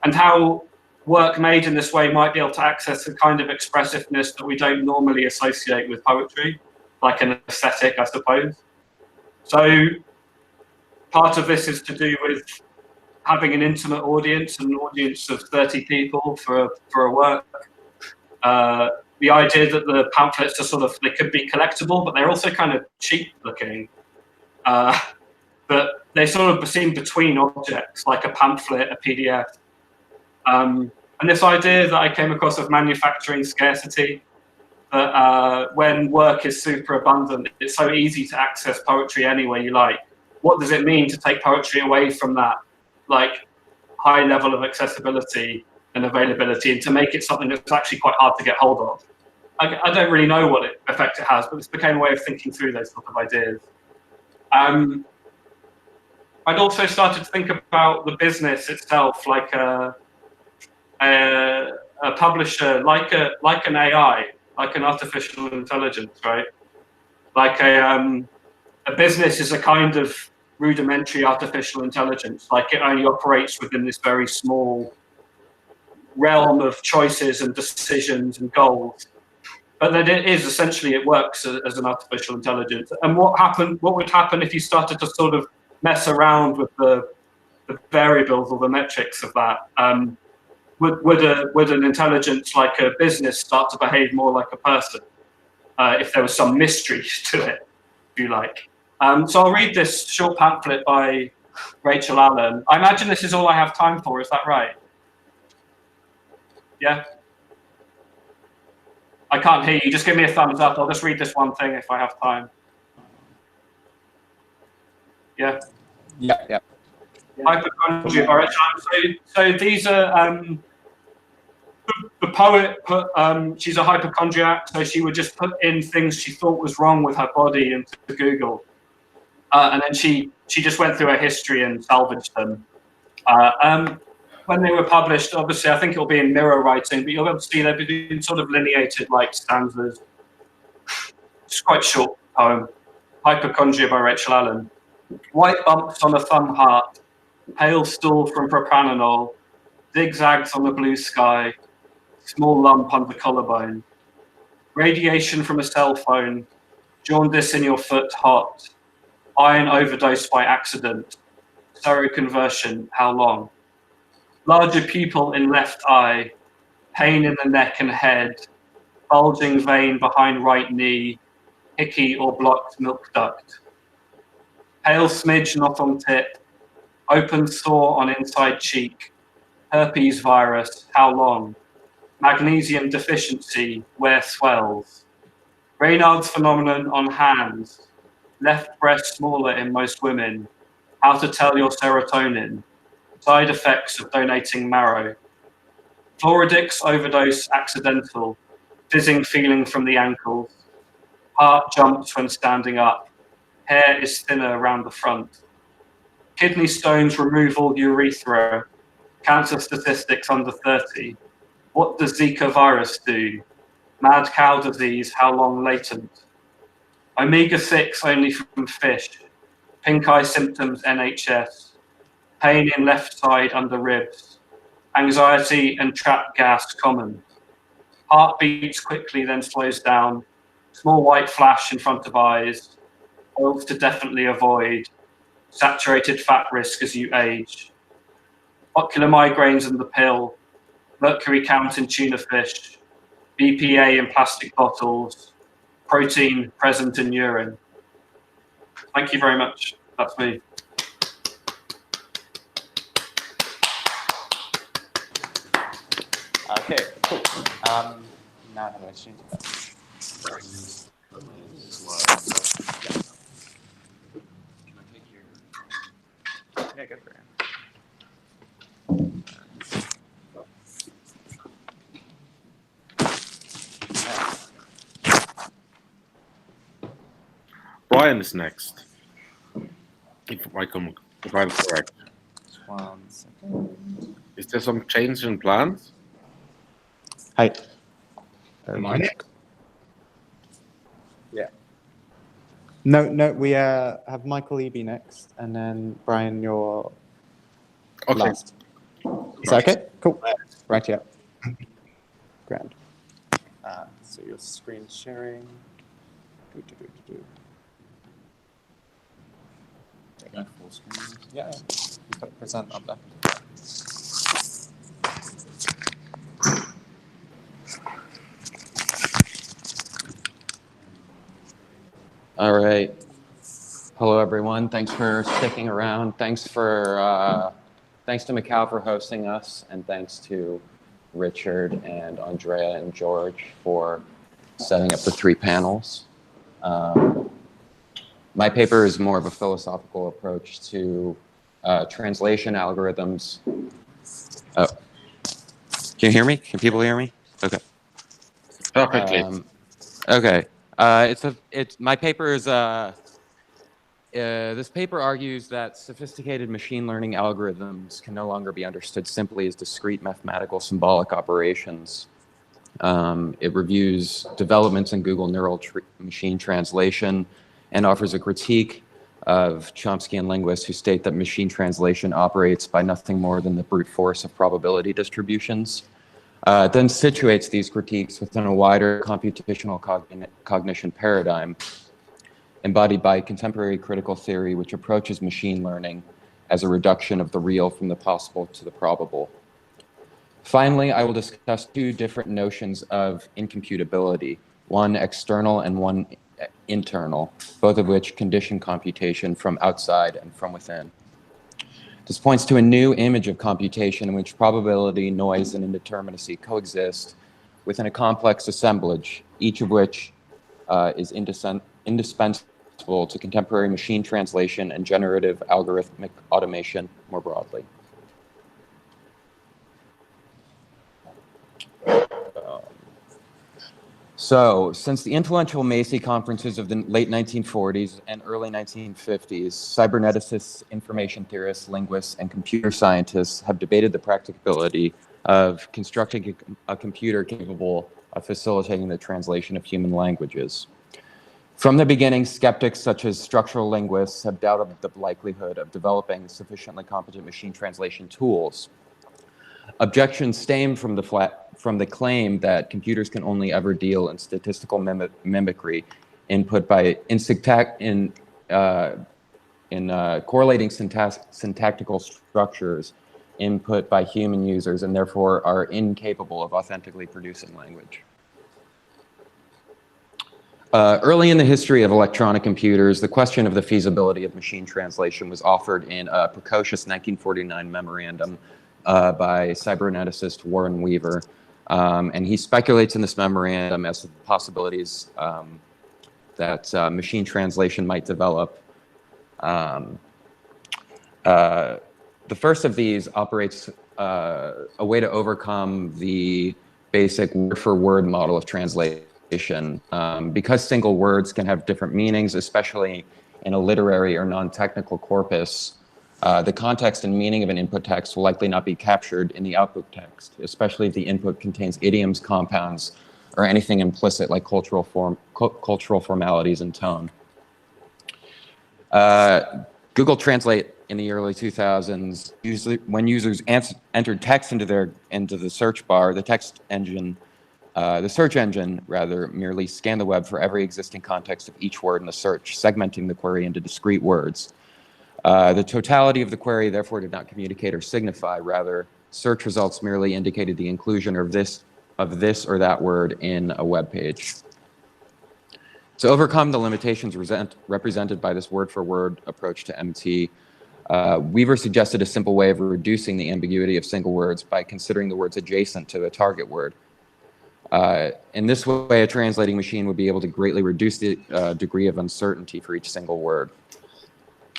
and how work made in this way might be able to access a kind of expressiveness that we don't normally associate with poetry, like an aesthetic, I suppose. So part of this is to do with having an intimate audience, an audience of 30 people for a work. The idea that the pamphlets are sort of, they could be collectible, but they're also kind of cheap looking. But they sort of seem between objects, like a pamphlet, a PDF. And this idea that I came across of manufacturing scarcity, that when work is super abundant, it's so easy to access poetry any way you like. What does it mean to take poetry away from that, like, high level of accessibility and availability, and to make it something that's actually quite hard to get hold of? I don't really know what effect it has, but this became a way of thinking through those sort of ideas. I'd also started to think about the business itself, like a publisher, like an AI, like an artificial intelligence, right? Like a business is a kind of rudimentary artificial intelligence, like it only operates within this very small realm of choices and decisions and goals. But then it works as an artificial intelligence. And what would happen if you started to sort of mess around with the variables or the metrics of that? Would an intelligence like a business start to behave more like a person if there was some mystery to it, if you like? So I'll read this short pamphlet by Rachel Allen. I imagine this is all I have time for, is that right? Yeah? I can't hear you. Just give me a thumbs up. I'll just read this one thing if I have time. Yeah? Yeah. Hypochondria by Rachel Allen. So these are... the poet put, she's a hypochondriac, so she would just put in things she thought was wrong with her body into Google. And then she just went through her history and salvaged them. When they were published, obviously, I think it'll be in mirror writing, but you'll be able to see they've been sort of lineated like stanzas. It's quite short poem. Hypochondria by Rachel Allen. White bumps on a thumb heart, pale stool from propranolol, zigzags on the blue sky, small lump under collarbone. Radiation from a cell phone, jaundice in your foot hot, iron overdose by accident, seroconversion, how long? Larger pupil in left eye, pain in the neck and head, bulging vein behind right knee, hickey or blocked milk duct. Pale smidge not on tip, open sore on inside cheek, herpes virus, how long? Magnesium deficiency, where swells. Raynaud's phenomenon on hands, left breast smaller in most women, how to tell your serotonin, side effects of donating marrow. Floridix overdose accidental, fizzing feeling from the ankles. Heart jumps when standing up. Hair is thinner around the front. Kidney stones removal urethra. Cancer statistics under 30. What does Zika virus do? Mad cow disease, how long latent? Omega-6 only from fish. Pink eye symptoms NHS. Pain in left side under ribs. Anxiety and trapped gas common. Heart beats quickly then slows down. Small white flash in front of eyes. Oils to definitely avoid. Saturated fat risk as you age. Ocular migraines and the pill. Mercury count in tuna fish. BPA in plastic bottles. Protein present in urine. Thank you very much. That's me. Okay, cool. Now how do I change that? Yeah, go for it. Brian is next. if I'm correct. 1 second. Is there some change in plans? Hi. Am I next? Yeah. No, we have Michael Eby next, and then Brian, you're last. Is that okay? Cool. Right, yeah. Grand. So your screen sharing. Full screen. Yeah, you put present up there. All right. Hello, everyone. Thanks for sticking around. Thanks to Macau for hosting us, and thanks to Richard and Andrea and George for setting up the 3 panels. My paper is more of a philosophical approach to translation algorithms. Oh, can you hear me? Can people hear me? Okay. Perfectly. Okay. My paper is this paper argues that sophisticated machine learning algorithms can no longer be understood simply as discrete mathematical symbolic operations. It reviews developments in Google neural machine translation and offers a critique of Chomskyan linguists who state that machine translation operates by nothing more than the brute force of probability distributions. It then situates these critiques within a wider computational cognition paradigm embodied by contemporary critical theory, which approaches machine learning as a reduction of the real from the possible to the probable. Finally, I will discuss 2 different notions of incomputability, one external and one internal, both of which condition computation from outside and from within. This points to a new image of computation in which probability, noise, and indeterminacy coexist within a complex assemblage, each of which is indispensable to contemporary machine translation and generative algorithmic automation more broadly. So, since the influential Macy conferences of the late 1940s and early 1950s, cyberneticists, information theorists, linguists, and computer scientists have debated the practicability of constructing a computer capable of facilitating the translation of human languages. From the beginning, skeptics such as structural linguists have doubted the likelihood of developing sufficiently competent machine translation tools. Objections stem from the claim that computers can only ever deal in statistical mimicry input by correlating syntactical structures input by human users and therefore are incapable of authentically producing language. Early in the history of electronic computers, the question of the feasibility of machine translation was offered in a precocious 1949 memorandum by cyberneticist Warren Weaver. And he speculates in this memorandum as to the possibilities that machine translation might develop. The first of these operates a way to overcome the basic word-for-word model of translation. Because single words can have different meanings, especially in a literary or non-technical corpus, the context and meaning of an input text will likely not be captured in the output text, especially if the input contains idioms, compounds, or anything implicit like cultural formalities and tone. Google Translate in the early 2000s, usually when users entered text into the search bar, the search engine merely scanned the web for every existing context of each word in the search, segmenting the query into discrete words. The totality of the query therefore did not communicate or signify. Rather, search results merely indicated the inclusion of this or that word in a web page. To overcome the limitations represented by this word-for-word approach to MT, Weaver suggested a simple way of reducing the ambiguity of single words by considering the words adjacent to a target word. In this way, a translating machine would be able to greatly reduce the degree of uncertainty for each single word.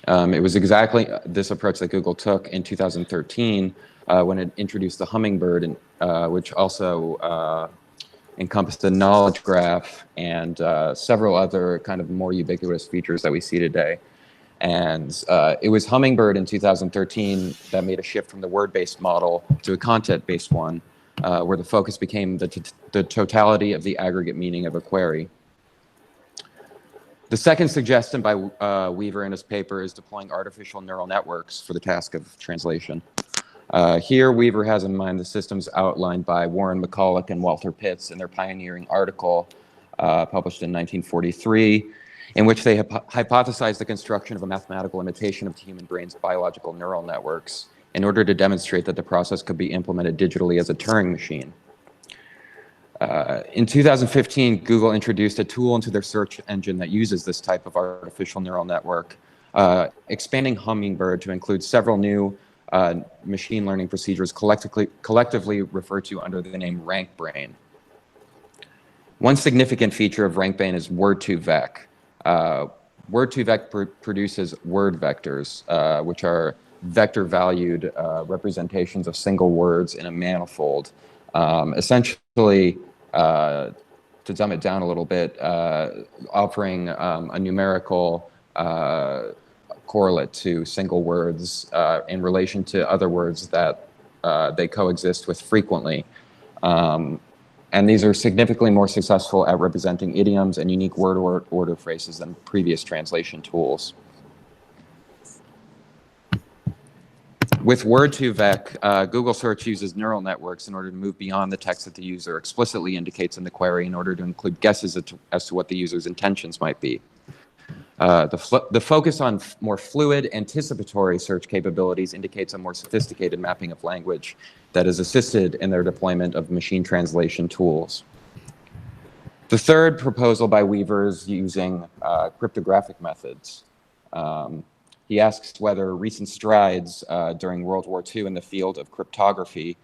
It was exactly this approach that Google took in 2013 when it introduced the Hummingbird, which also encompassed a knowledge graph and several other kind of more ubiquitous features that we see today. And it was Hummingbird in 2013 that made a shift from the word-based model to a content-based one, where the focus became the totality of the aggregate meaning of a query. The second suggestion by Weaver in his paper is deploying artificial neural networks for the task of translation. Here, Weaver has in mind the systems outlined by Warren McCulloch and Walter Pitts in their pioneering article published in 1943, in which they hypothesized the construction of a mathematical imitation of the human brain's biological neural networks in order to demonstrate that the process could be implemented digitally as a Turing machine. In 2015, Google introduced a tool into their search engine that uses this type of artificial neural network, expanding Hummingbird to include several new machine learning procedures collectively referred to under the name RankBrain. One significant feature of RankBrain is Word2Vec. Word2Vec produces word vectors, which are vector-valued representations of single words in a manifold. Essentially, to dumb it down a little bit, offering a numerical correlate to single words in relation to other words that they coexist with frequently. And these are significantly more successful at representing idioms and unique word order phrases than previous translation tools. With Word2Vec, Google Search uses neural networks in order to move beyond the text that the user explicitly indicates in the query in order to include guesses as to what the user's intentions might be. The focus on more fluid, anticipatory search capabilities indicates a more sophisticated mapping of language that is assisted in their deployment of machine translation tools. The third proposal by Weaver is using cryptographic methods. He asks whether recent strides during World War II in the field of cryptography,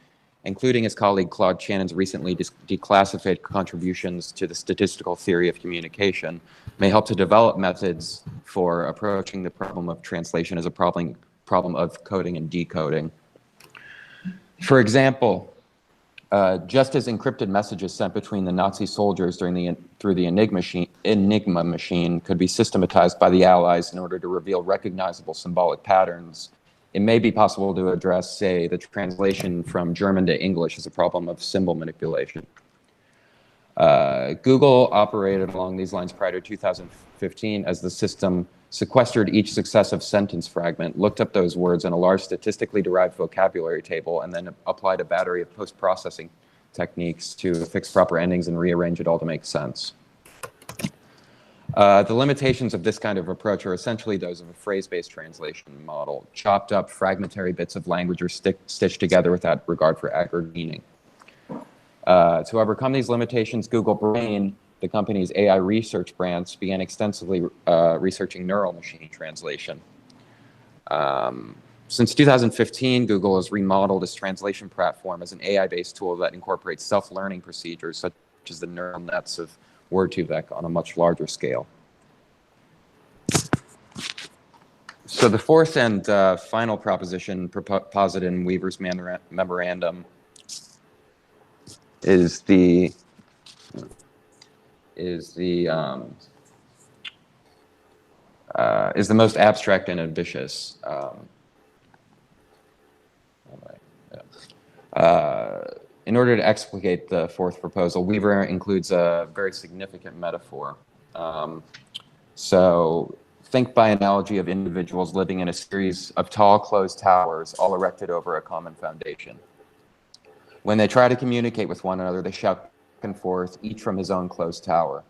including his colleague Claude Shannon's recently declassified contributions to the statistical theory of communication, may help to develop methods for approaching the problem of translation as a problem of coding and decoding. For example, just as encrypted messages sent between the Nazi soldiers through the Enigma machine could be systematized by the Allies in order to reveal recognizable symbolic patterns, it may be possible to address, say, the translation from German to English as a problem of symbol manipulation. Google operated along these lines prior to 2015 as the system sequestered each successive sentence fragment, looked up those words in a large statistically derived vocabulary table, and then applied a battery of post-processing techniques to fix proper endings and rearrange it all to make sense. The limitations of this kind of approach are essentially those of a phrase-based translation model. Chopped up fragmentary bits of language are stitched together without regard for aggregate meaning. To overcome these limitations, Google Brain, the company's AI research branch, began extensively researching neural machine translation. Since 2015, Google has remodeled its translation platform as an AI-based tool that incorporates self-learning procedures such as the neural nets of Word2Vec on a much larger scale. So the fourth and final proposition posited in Weaver's memorandum is the most abstract and ambitious. In order to explicate the fourth proposal, Weaver includes a very significant metaphor. So think by analogy of individuals living in a series of tall, closed towers, all erected over a common foundation. When they try to communicate with one another, they shout back and forth, each from his own closed tower.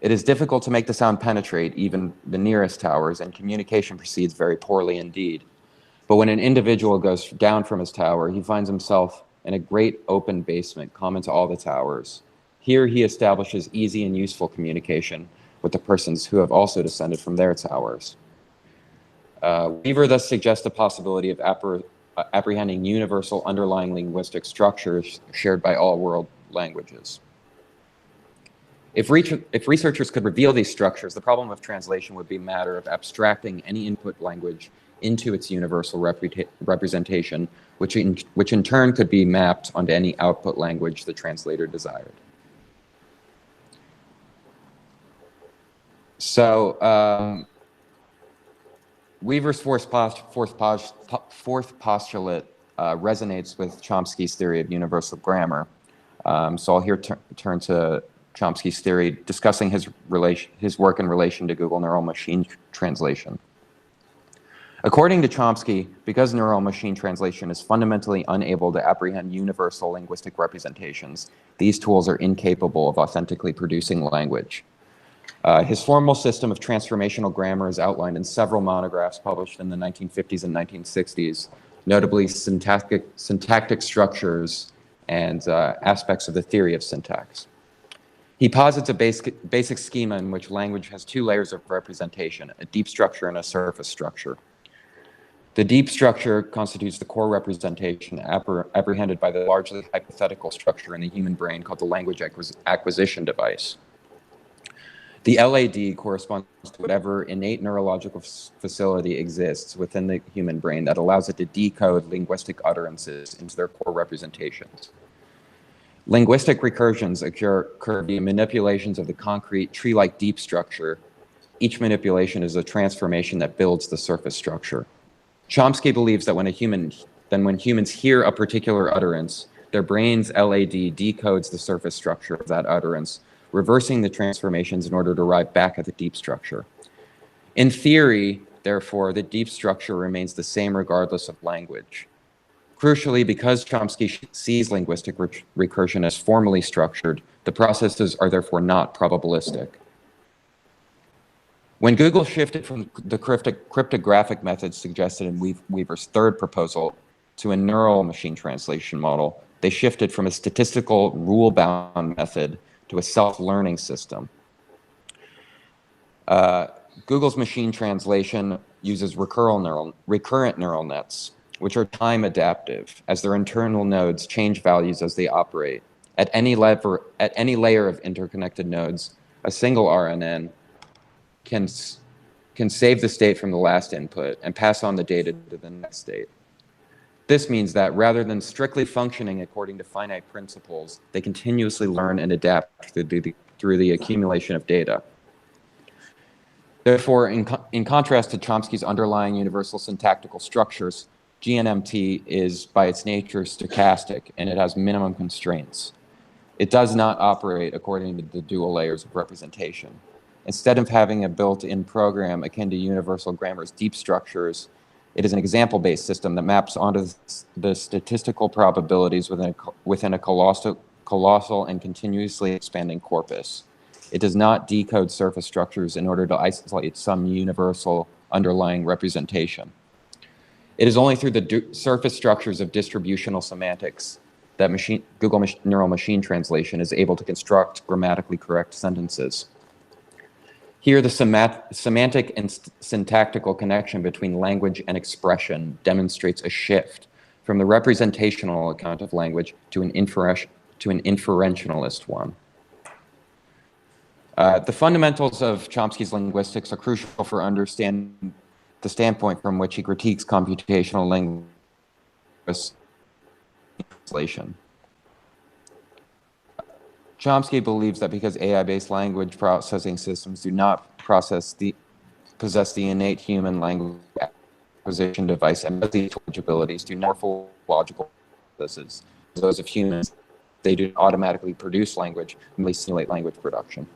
It is difficult to make the sound penetrate even the nearest towers, and communication proceeds very poorly indeed. But when an individual goes down from his tower, he finds himself in a great open basement common to all the towers. Here he establishes easy and useful communication with the persons who have also descended from their towers. Weaver thus suggests the possibility of apprehending universal underlying linguistic structures shared by all world languages. If researchers could reveal these structures, the problem of translation would be a matter of abstracting any input language into its universal representation, which in turn could be mapped onto any output language the translator desired. So Weaver's fourth postulate resonates with Chomsky's theory of universal grammar. So I'll here turn to Chomsky's theory, discussing his work in relation to Google neural machine translation. According to Chomsky, because neural machine translation is fundamentally unable to apprehend universal linguistic representations, these tools are incapable of authentically producing language. His formal system of transformational grammar is outlined in several monographs published in the 1950s and 1960s, notably syntactic structures and aspects of the theory of syntax. He posits a basic schema in which language has two layers of representation, a deep structure and a surface structure. The deep structure constitutes the core representation apprehended by the largely hypothetical structure in the human brain called the language acquisition device. The LAD corresponds to whatever innate neurological facility exists within the human brain that allows it to decode linguistic utterances into their core representations. Linguistic recursions occur via manipulations of the concrete tree-like deep structure. Each manipulation is a transformation that builds the surface structure. Chomsky believes that when humans hear a particular utterance, their brain's LAD decodes the surface structure of that utterance, reversing the transformations in order to arrive back at the deep structure. In theory, therefore, the deep structure remains the same regardless of language. Crucially, because Chomsky sees linguistic recursion as formally structured, the processes are therefore not probabilistic. When Google shifted from the cryptographic methods suggested in Weaver's third proposal to a neural machine translation model, they shifted from a statistical rule-bound method to a self-learning system. Google's machine translation uses recurrent neural nets, which are time adaptive, as their internal nodes change values as they operate. At any layer of interconnected nodes, a single RNN can save the state from the last input and pass on the data to the next state. This means that rather than strictly functioning according to finite principles, they continuously learn and adapt through the accumulation of data. Therefore, in contrast to Chomsky's underlying universal syntactical structures, GNMT is by its nature stochastic, and it has minimum constraints. It does not operate according to the dual layers of representation. Instead of having a built-in program akin to universal grammar's deep structures, it is an example-based system that maps onto the statistical probabilities within a colossal and continuously expanding corpus. It does not decode surface structures in order to isolate some universal underlying representation. It is only through the surface structures of distributional semantics that Google neural machine translation is able to construct grammatically correct sentences. Here, the semantic and syntactical connection between language and expression demonstrates a shift from the representational account of language to an inferentialist one. The fundamentals of Chomsky's linguistics are crucial for understanding the standpoint from which he critiques computational translation. Chomsky believes that because AI-based language processing systems do not possess the innate human language acquisition device and these abilities do not morphological processes as those of humans, they do automatically produce language and they simulate language production.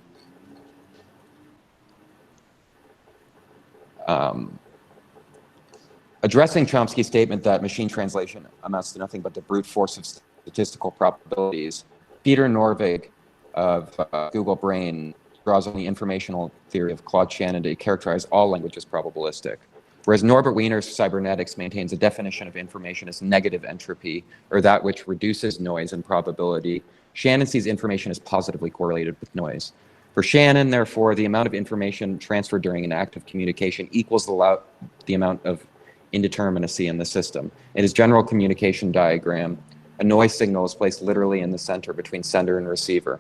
Addressing Chomsky's statement that machine translation amounts to nothing but the brute force of statistical probabilities, Peter Norvig of Google Brain draws on the informational theory of Claude Shannon to characterize all language as probabilistic. Whereas Norbert Wiener's cybernetics maintains a definition of information as negative entropy, or that which reduces noise and probability, Shannon sees information as positively correlated with noise. For Shannon, therefore, the amount of information transferred during an act of communication equals the amount of indeterminacy in the system. In his general communication diagram, a noise signal is placed literally in the center between sender and receiver.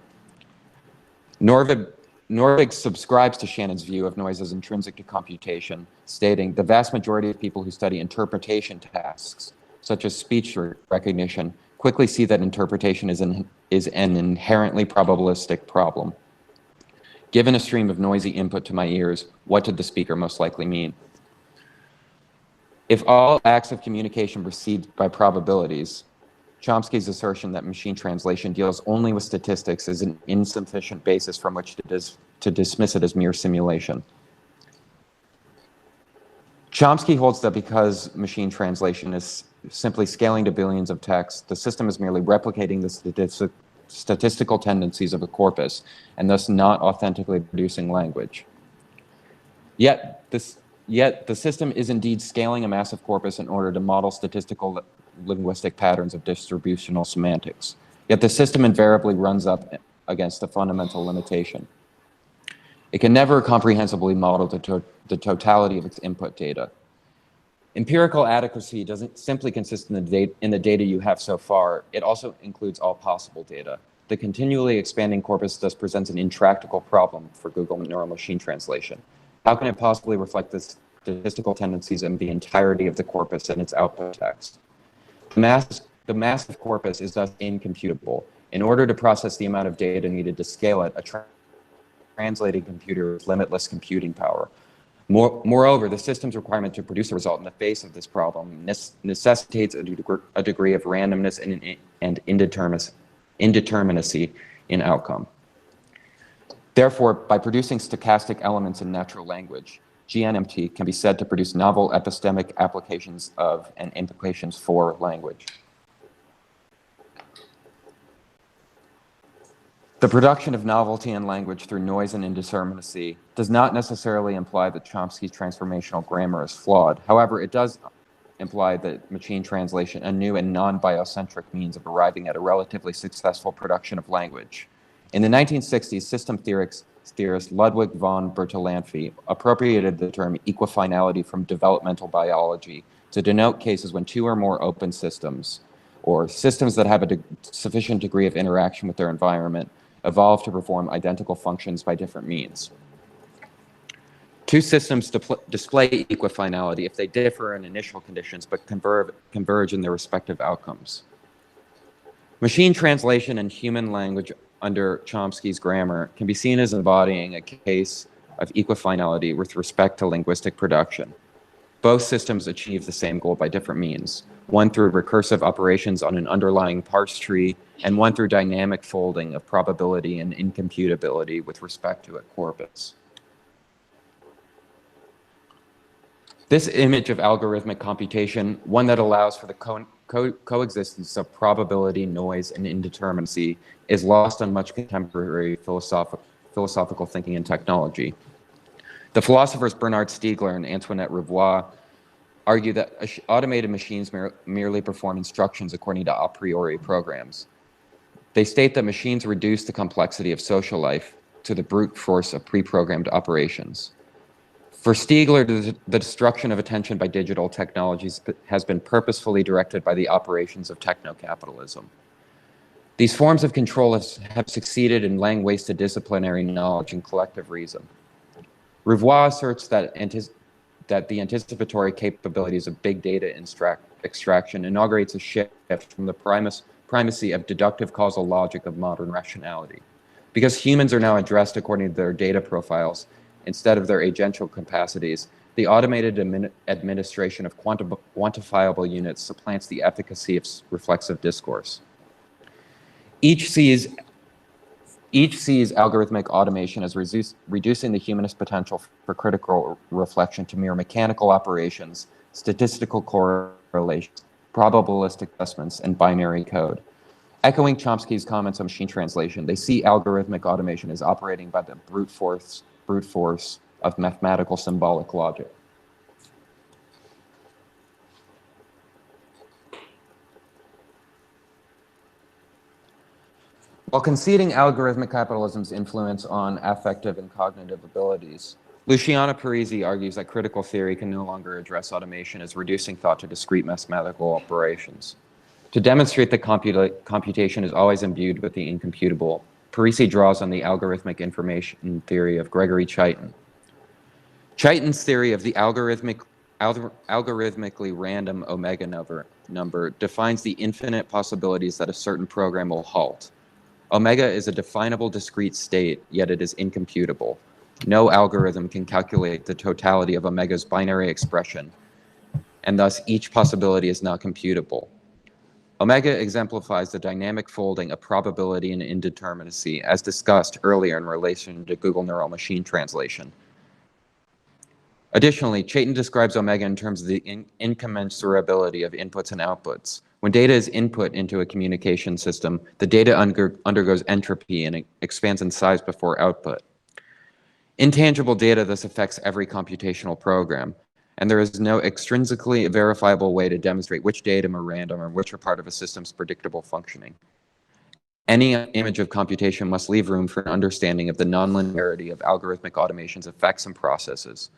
Norvig subscribes to Shannon's view of noise as intrinsic to computation, stating, the vast majority of people who study interpretation tasks, such as speech recognition, quickly see that interpretation is an inherently probabilistic problem. Given a stream of noisy input to my ears, what did the speaker most likely mean? If all acts of communication proceed by probabilities, Chomsky's assertion that machine translation deals only with statistics is an insufficient basis from which to dismiss it as mere simulation. Chomsky holds that because machine translation is simply scaling to billions of texts, the system is merely replicating the statistical tendencies of a corpus, and thus not authentically producing language. Yet the system is indeed scaling a massive corpus in order to model statistical linguistic patterns of distributional semantics. Yet the system invariably runs up against a fundamental limitation. It can never comprehensively model the totality of its input data. Empirical adequacy doesn't simply consist in the data you have so far. It also includes all possible data. The continually expanding corpus thus presents an intractable problem for Google Neural Machine Translation. How can it possibly reflect the statistical tendencies of the entirety of the corpus and its output text? The massive corpus is thus incomputable. In order to process the amount of data needed to scale it, a translating computer with limitless computing power. Moreover, the system's requirement to produce a result in the face of this problem necessitates a degree of randomness and indeterminacy in outcome. Therefore, by producing stochastic elements in natural language, GNMT can be said to produce novel epistemic applications of and implications for language. The production of novelty in language through noise and indeterminacy does not necessarily imply that Chomsky's transformational grammar is flawed. However, it does imply that machine translation, a new and non-biocentric means of arriving at a relatively successful production of language. In the 1960s, system theorist Ludwig von Bertalanffy appropriated the term equifinality from developmental biology to denote cases when two or more open systems, or systems that have a sufficient degree of interaction with their environment, evolve to perform identical functions by different means. Two systems display equifinality if they differ in initial conditions but converge in their respective outcomes. Machine translation and human language under Chomsky's grammar can be seen as embodying a case of equifinality with respect to linguistic production. Both systems achieve the same goal by different means, one through recursive operations on an underlying parse tree, and one through dynamic folding of probability and incomputability with respect to a corpus. This image of algorithmic computation, one that allows for the coexistence of probability, noise, and indeterminacy, is lost on much contemporary philosophical thinking and technology. The philosophers Bernard Stiegler and Antoinette Rivoire argue that automated machines merely perform instructions according to a priori programs. They state that machines reduce the complexity of social life to the brute force of pre-programmed operations. For Stiegler, the destruction of attention by digital technologies has been purposefully directed by the operations of techno-capitalism. These forms of control have succeeded in laying waste to disciplinary knowledge and collective reason. Rivoire asserts that the anticipatory capabilities of big data extraction inaugurates a shift from the primacy of deductive causal logic of modern rationality. Because humans are now addressed according to their data profiles instead of their agential capacities, the automated administration of quantifiable units supplants the efficacy of reflexive discourse. Each sees algorithmic automation as reducing the humanist potential for critical reflection to mere mechanical operations, statistical correlations, probabilistic adjustments, and binary code. Echoing Chomsky's comments on machine translation, they see algorithmic automation as operating by the brute force of mathematical symbolic logic. While conceding algorithmic capitalism's influence on affective and cognitive abilities, Luciano Parisi argues that critical theory can no longer address automation as reducing thought to discrete mathematical operations. To demonstrate that computation is always imbued with the incomputable, Parisi draws on the algorithmic information theory of Gregory Chaitin. Chaitin's theory of the algorithmically random omega number defines the infinite possibilities that a certain program will halt. Omega is a definable discrete state, yet it is incomputable. No algorithm can calculate the totality of omega's binary expression, and thus each possibility is not computable. Omega exemplifies the dynamic folding of probability and indeterminacy, as discussed earlier in relation to Google Neural Machine Translation. Additionally, Chaitin describes Omega in terms of the incommensurability of inputs and outputs. When data is input into a communication system, the data undergoes entropy and it expands in size before output. Intangible data thus affects every computational program, and there is no extrinsically verifiable way to demonstrate which data are random or which are part of a system's predictable functioning. Any image of computation must leave room for an understanding of the nonlinearity of algorithmic automation's effects and processes.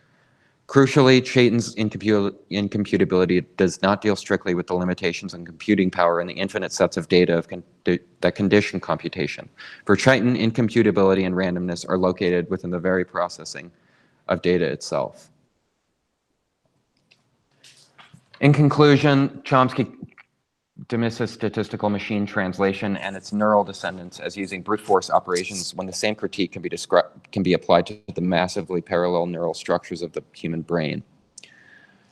Crucially, Chaitin's incomputability does not deal strictly with the limitations on computing power and the infinite sets of data that condition computation. For Chaitin, incomputability and randomness are located within the very processing of data itself. In conclusion, Chomsky dismisses statistical machine translation and its neural descendants as using brute force operations when the same critique can be applied to the massively parallel neural structures of the human brain.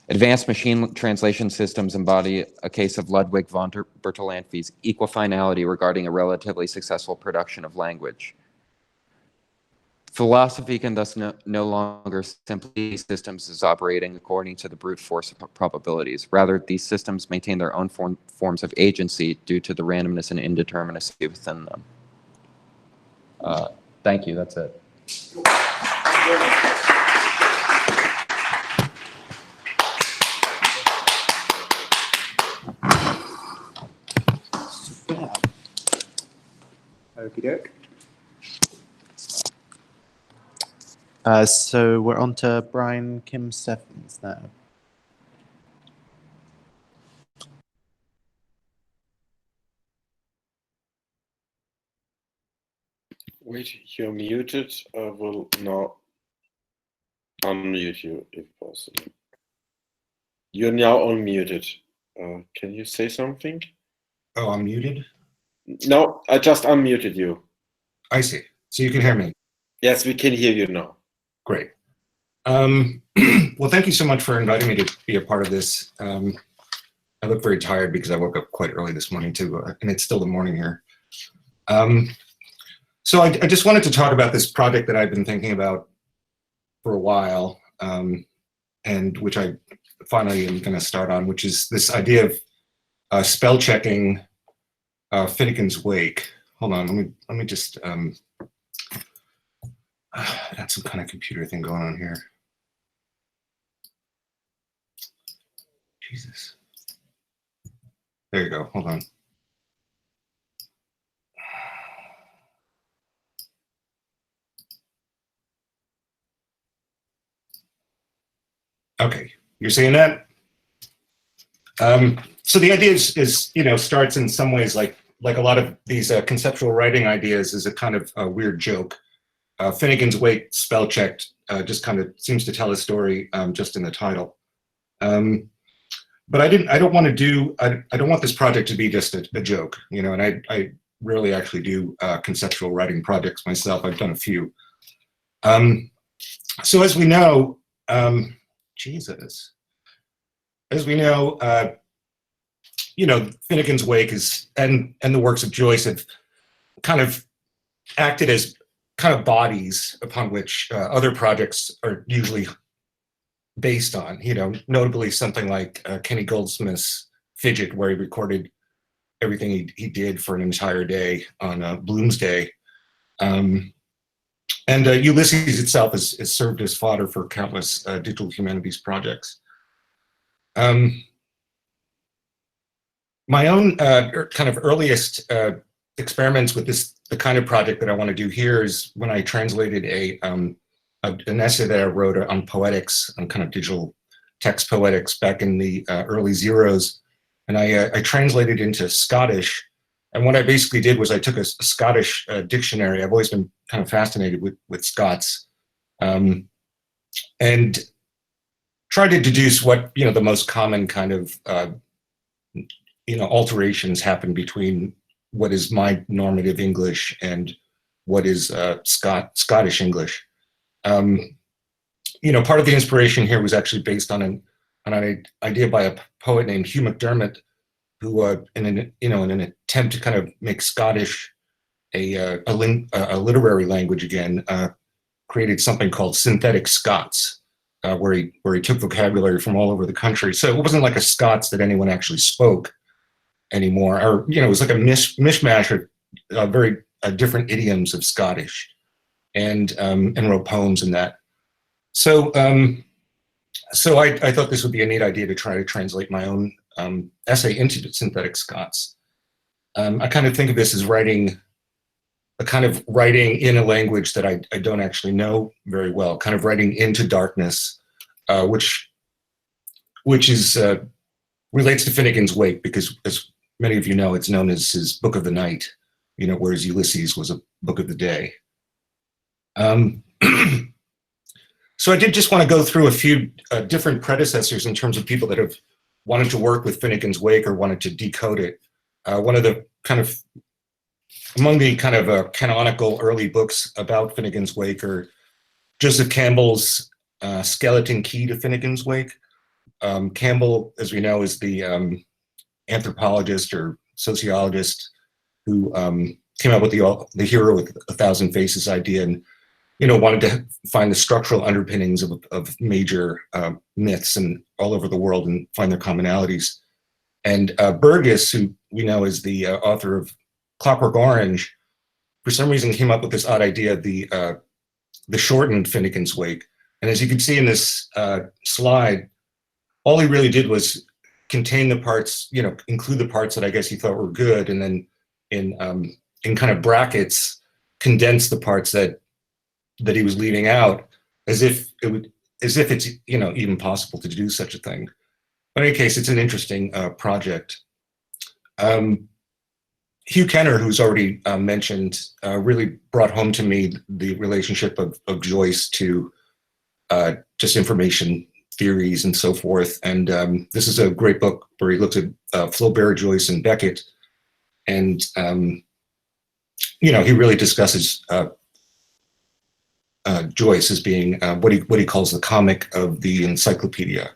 Advanced machine translation systems embody a case of Ludwig von Bertalanffy's equifinality regarding a relatively successful production of language. Philosophy can thus no longer simply see systems as operating according to the brute force of probabilities. Rather, these systems maintain their own forms of agency due to the randomness and indeterminacy within them. Thank you, that's it. Okie doke. So we're on to Brian Kim Steffens now. Wait, you're muted. I will now unmute you if possible. You're now unmuted. Can you say something? Oh, I'm muted? No, I just unmuted you. I see. So you can hear me? Yes, we can hear you now. Great. Well, thank you so much for inviting me to be a part of this. I look very tired because I woke up quite early this morning too, and it's still the morning here. So I just wanted to talk about this project that I've been thinking about for a while, and which I finally am going to start on, which is this idea of spell checking Finnegan's Wake. Hold on, let me just I got some kind of computer thing going on here. Jesus. There you go. Hold on. Okay, you're seeing that? So the idea is starts in some ways like a lot of these conceptual writing ideas is a kind of a weird joke. Finnegan's Wake spell checked just kind of seems to tell a story just in the title. But I don't want this project to be just a joke, and I rarely actually do conceptual writing projects myself. I've done a few. So as we know, Finnegan's Wake and the works of Joyce have kind of acted as kind of bodies upon which other projects are usually based on, notably something like Kenny Goldsmith's Fidget, where he recorded everything he did for an entire day on Bloomsday. And Ulysses itself has served as fodder for countless digital humanities projects. My own kind of earliest experiments with the kind of project that I want to do here is when I translated an essay that I wrote on poetics, on kind of digital text poetics back in the early zeros. And I translated into Scottish. And what I basically did was I took a Scottish dictionary. I've always been kind of fascinated with Scots, and tried to deduce what, the most common kind of, alterations happen between what is my normative English and what is Scottish English. Part of the inspiration here was actually based on an idea by a poet named Hugh McDermott, who, in an attempt to kind of make Scottish a literary language again, created something called synthetic Scots, where he took vocabulary from all over the country. So it wasn't like a Scots that anyone actually spoke anymore, or it was like a mishmash of very different idioms of Scottish, and wrote poems in that. So I thought this would be a neat idea to try to translate my own essay into synthetic Scots. I kind of think of this as writing in a language that I don't actually know very well, kind of writing into darkness, which is relates to Finnegan's Wake, because as many of you know, it's known as his Book of the Night, whereas Ulysses was a Book of the Day. So I did just want to go through a few different predecessors in terms of people that have wanted to work with Finnegan's Wake or wanted to decode it. One of the among the canonical early books about Finnegan's Wake are Joseph Campbell's Skeleton Key to Finnegan's Wake. Campbell, as we know, is the anthropologist or sociologist who came up with the hero with 1,000 faces idea, and wanted to find the structural underpinnings of major myths and all over the world and find their commonalities. And Burgess, who we know is the author of Clockwork Orange, for some reason came up with this odd idea of the shortened Finnegan's Wake. And as you can see in this slide, all he really did was contain the parts, include the parts that I guess he thought were good, and then in kind of brackets, condense the parts that he was leaving out, as if it's even possible to do such a thing. But in any case, it's an interesting project. Hugh Kenner, who's already mentioned, really brought home to me the relationship of Joyce to just information theories and so forth. And this is a great book where he looks at Flaubert, Joyce, and Beckett, and he really discusses Joyce as being what he calls the comic of the encyclopedia.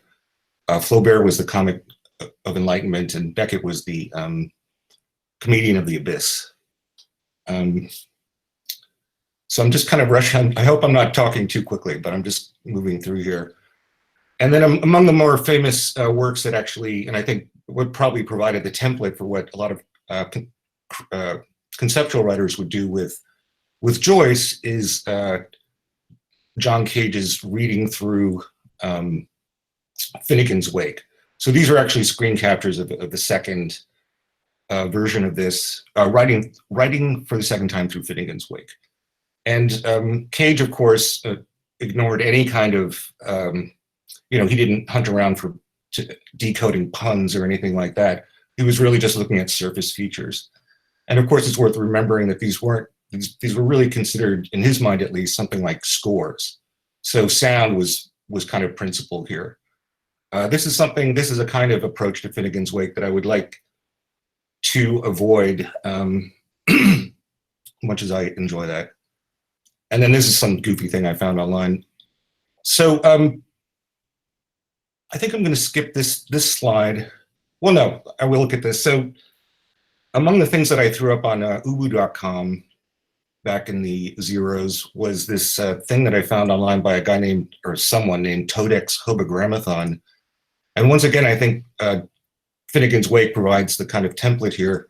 Flaubert was the comic of enlightenment, and Beckett was the comedian of the abyss. So I'm just kind of rushing. I hope I'm not talking too quickly, but I'm just moving through here. And then among the more famous works that actually, and I think would probably provided the template for what a lot of conceptual writers would do with Joyce, is John Cage's reading through Finnegan's Wake. So these are actually screen captures of the second version of this, writing for the second time through Finnegan's Wake. And Cage, of course, ignored any kind of, he didn't hunt around for decoding puns or anything like that. He was really just looking at surface features. And of course, it's worth remembering that these were really considered, in his mind at least, something like scores. So sound was kind of principled here. This is a kind of approach to Finnegan's Wake that I would like to avoid, much as I enjoy that. And then this is some goofy thing I found online. So I think I'm going to skip this slide. Well, no, I will look at this. So among the things that I threw up on ubu.com back in the zeros was this thing that I found online by a guy named, or someone named Todex Hobogrammathon. And once again, I think Finnegan's Wake provides the kind of template here.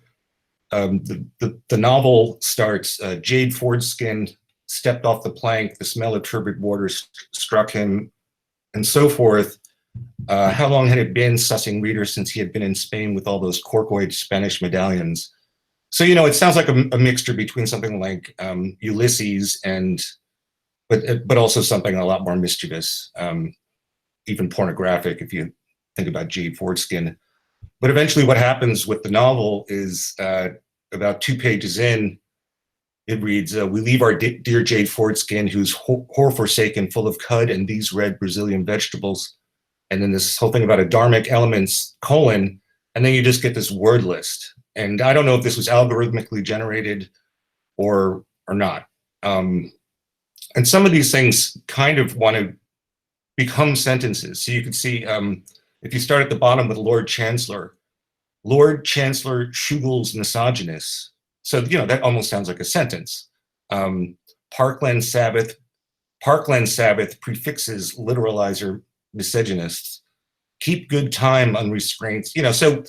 The novel starts, Jade Fordskin stepped off the plank, the smell of turbid water struck him, and so forth. How long had it been, sussing reader, since he had been in Spain with all those corkoid Spanish medallions? So, it sounds like a mixture between something like Ulysses but also something a lot more mischievous, even pornographic, if you think about Jade Fordskin. But eventually what happens with the novel is about 2 pages in, it reads, we leave our dear Jade Fordskin, who's whore-forsaken, full of cud and these red Brazilian vegetables. And then this whole thing about adharmic elements, colon, and then you just get this word list. And I don't know if this was algorithmically generated or not. And some of these things kind of want to become sentences. So you can see if you start at the bottom with Lord Chancellor Schugel's misogynist. So, that almost sounds like a sentence. Parkland Sabbath prefixes literalizer misogynists. Keep good time unrestrained. So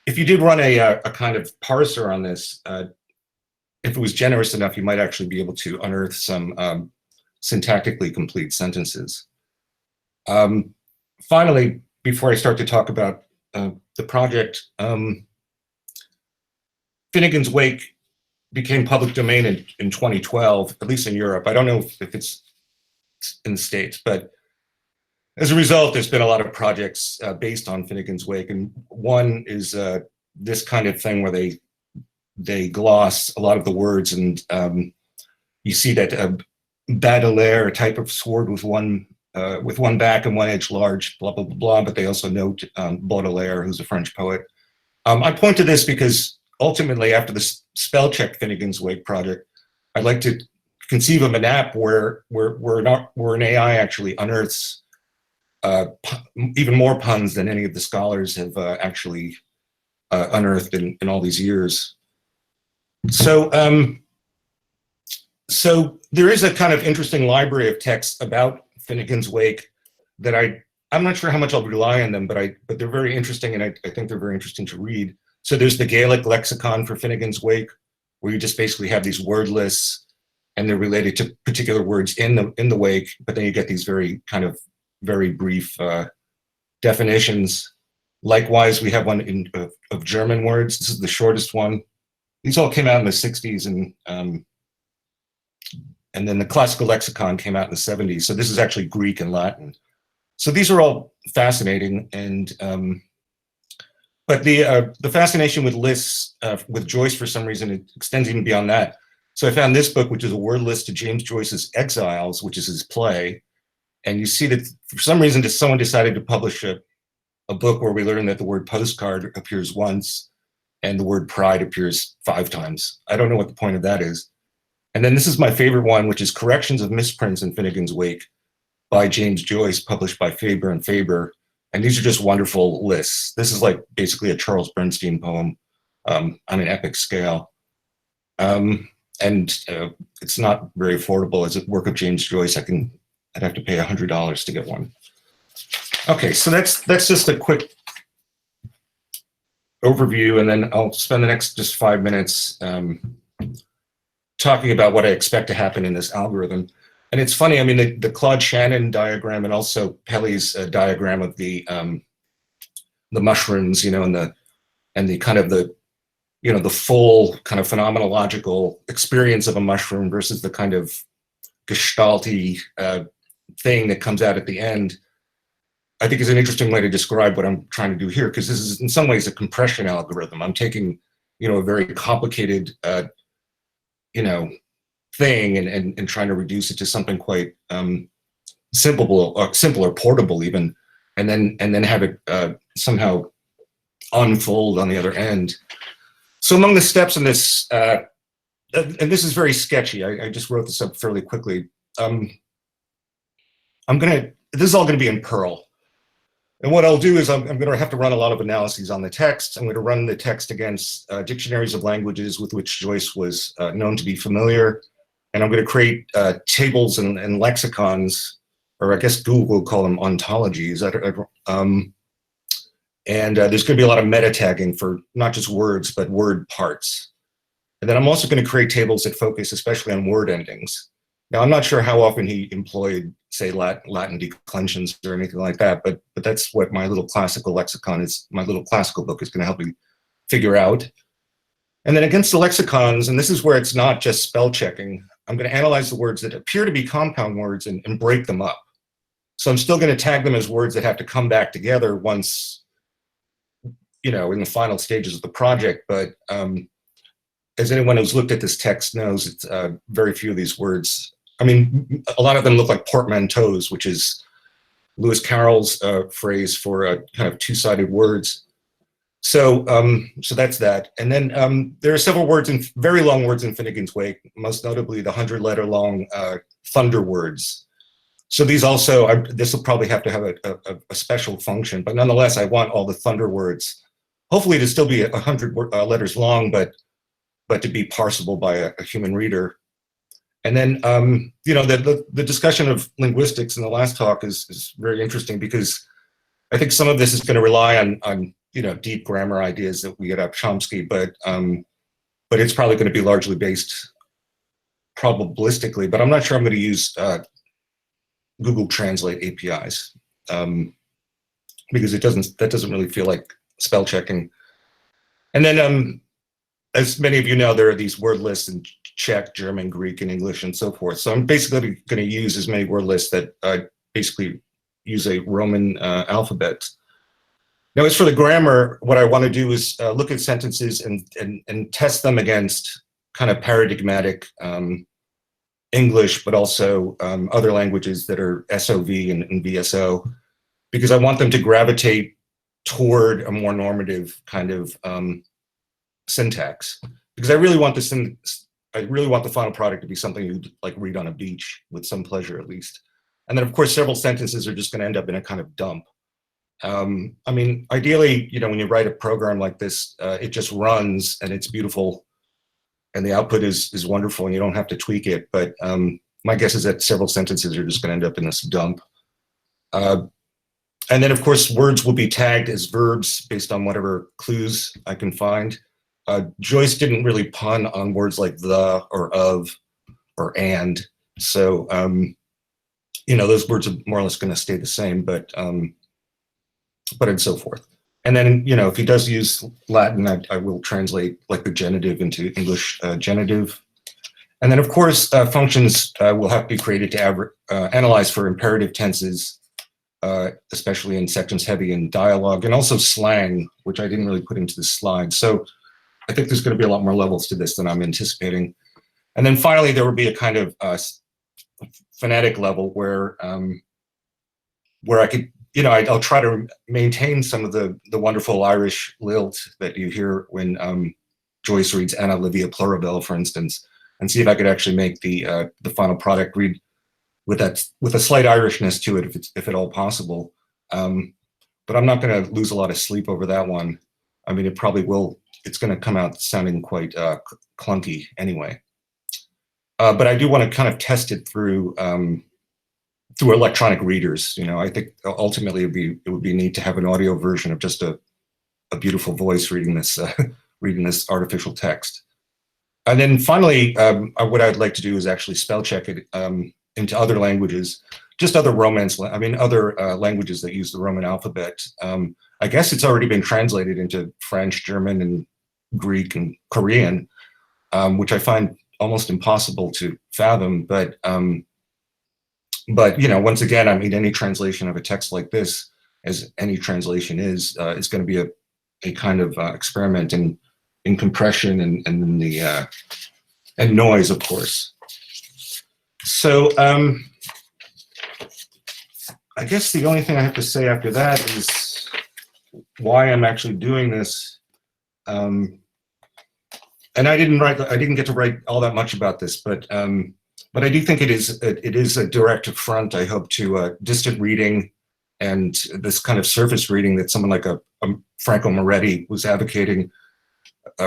if you did run a kind of parser on this, if it was generous enough, you might actually be able to unearth some syntactically complete sentences. Finally, before I start to talk about the project, Finnegan's Wake became public domain in 2012, at least in Europe. I don't know if it's in the States, but as a result, there's been a lot of projects based on Finnegan's Wake, and one is this kind of thing where they gloss a lot of the words, and you see that Baudelaire, a type of sword with one back and one edge large, blah, blah, blah, blah, but they also note Baudelaire, who's a French poet. I point to this because ultimately, after the spell check Finnegan's Wake project, I'd like to conceive of an app where an AI actually unearths even more puns than any of the scholars have actually unearthed in all these years. So there is a kind of interesting library of texts about Finnegan's Wake that I'm not sure how much I'll rely on them, but they're very interesting, and I think they're very interesting to read. So there's the Gaelic lexicon for Finnegan's Wake, where you just basically have these word lists, and they're related to particular words in the wake, but then you get these very brief definitions. Likewise, we have one of German words. This is the shortest one. These all came out in the 60s, and then the classical lexicon came out in the 70s. So this is actually Greek and Latin. So these are all fascinating, and but the fascination with lists with Joyce, for some reason, it extends even beyond that. So I found this book, which is a word list to James Joyce's Exiles, which is his play. And you see that for some reason, someone decided to publish a book where we learn that the word postcard appears once and the word pride appears 5 times. I don't know what the point of that is. And then this is my favorite one, which is Corrections of Misprints in Finnegan's Wake by James Joyce, published by Faber and Faber. And these are just wonderful lists. This is like basically a Charles Bernstein poem on an epic scale. And it's not very affordable. As a work of James Joyce, I'd have to pay $100 to get one. Okay, so that's just a quick overview, and then I'll spend the next just 5 minutes talking about what I expect to happen in this algorithm. And it's funny, I mean, the Claude Shannon diagram and also Pelly's diagram of the mushrooms, and the kind of the full kind of phenomenological experience of a mushroom versus the kind of gestalty thing that comes out at the end, I think is an interesting way to describe what I'm trying to do here, because this is in some ways a compression algorithm. I'm taking, a very complicated, thing and trying to reduce it to something quite simple or portable even, and then have it somehow unfold on the other end. So among the steps in this, and this is very sketchy, I just wrote this up fairly quickly. This is all going to be in Perl. And what I'll do is I'm going to have to run a lot of analyses on the text. I'm going to run the text against dictionaries of languages with which Joyce was known to be familiar. And I'm going to create tables and lexicons, or I guess Google will call them ontologies. And there's going to be a lot of meta tagging for not just words, but word parts. And then I'm also going to create tables that focus especially on word endings. Now, I'm not sure how often he employed, say, Latin declensions or anything like that, but that's what my little classical lexicon is, my little classical book is going to help me figure out. And then against the lexicons, and this is where it's not just spell checking, I'm going to analyze the words that appear to be compound words and break them up. So I'm still going to tag them as words that have to come back together once, in the final stages of the project. But as anyone who's looked at this text knows, it's very few of these words. I mean, a lot of them look like portmanteaus, which is Lewis Carroll's phrase for kind of two-sided words. So that's that. And then there are several words, very long words in Finnegan's Wake, most notably the 100-letter long thunder words. So these also, this will probably have to have a special function, but nonetheless, I want all the thunder words, hopefully to still be 100 letters long, but to be parsable by a human reader. And then, you know, the discussion of linguistics in the last talk is very interesting, because I think some of this is going to rely on you know, deep grammar ideas that we get out of Chomsky, but it's probably going to be largely based probabilistically. But I'm not sure I'm going to use Google Translate APIs, because that doesn't really feel like spell checking. And then, as many of you know, there are these word lists in Czech, German, Greek, and English, and so forth. So I'm basically going to use as many word lists that basically use a Roman alphabet. Now, as for the grammar, what I want to do is look at sentences and test them against kind of paradigmatic English, but also other languages that are SOV and VSO, because I want them to gravitate toward a more normative kind of syntax. Because I really want the final product to be something you'd like read on a beach with some pleasure, at least. And then, of course, several sentences are just going to end up in a kind of dump. I mean, ideally, you know, when you write a program like this, it just runs and it's beautiful, and the output is wonderful, and you don't have to tweak it. But my guess is that several sentences are just going to end up in this dump. And then, of course, words will be tagged as verbs based on whatever clues I can find. Joyce didn't really pun on words like the or of or and. So, you know, those words are more or less going to stay the same, but and so forth. And then, you know, if he does use Latin, I will translate like the genitive into English genitive. And then, of course, functions will have to be created to analyze for imperative tenses, especially in sections heavy in dialogue, and also slang, which I didn't really put into the slide. So I think there's going to be a lot more levels to this than I'm anticipating. And then finally, there will be a kind of phonetic level where I could, you know, I'll try to maintain some of the wonderful Irish lilt that you hear when Joyce reads Anna Livia Plurabelle, for instance, and see if I could actually make the final product read with a slight Irishness to it, if at all possible. But I'm not going to lose a lot of sleep over that one. I mean, it probably will. It's going to come out sounding quite clunky anyway. But I do want to kind of test it through electronic readers. You know, I think ultimately it would be neat to have an audio version of just a beautiful voice reading this reading this artificial text. And then finally, what I'd like to do is actually spell check it into other languages, just other other languages that use the Roman alphabet. I guess it's already been translated into French, German, and Greek and Korean, which I find almost impossible to fathom. But you know, once again, I mean, any translation of a text like this, as any translation is going to be a kind of experiment in compression and the and noise, of course. So I guess the only thing I have to say after that is why I'm actually doing this. And I didn't get to write all that much about this, but I do think it is a direct affront, I hope, to distant reading and this kind of surface reading that someone like a Franco Moretti was advocating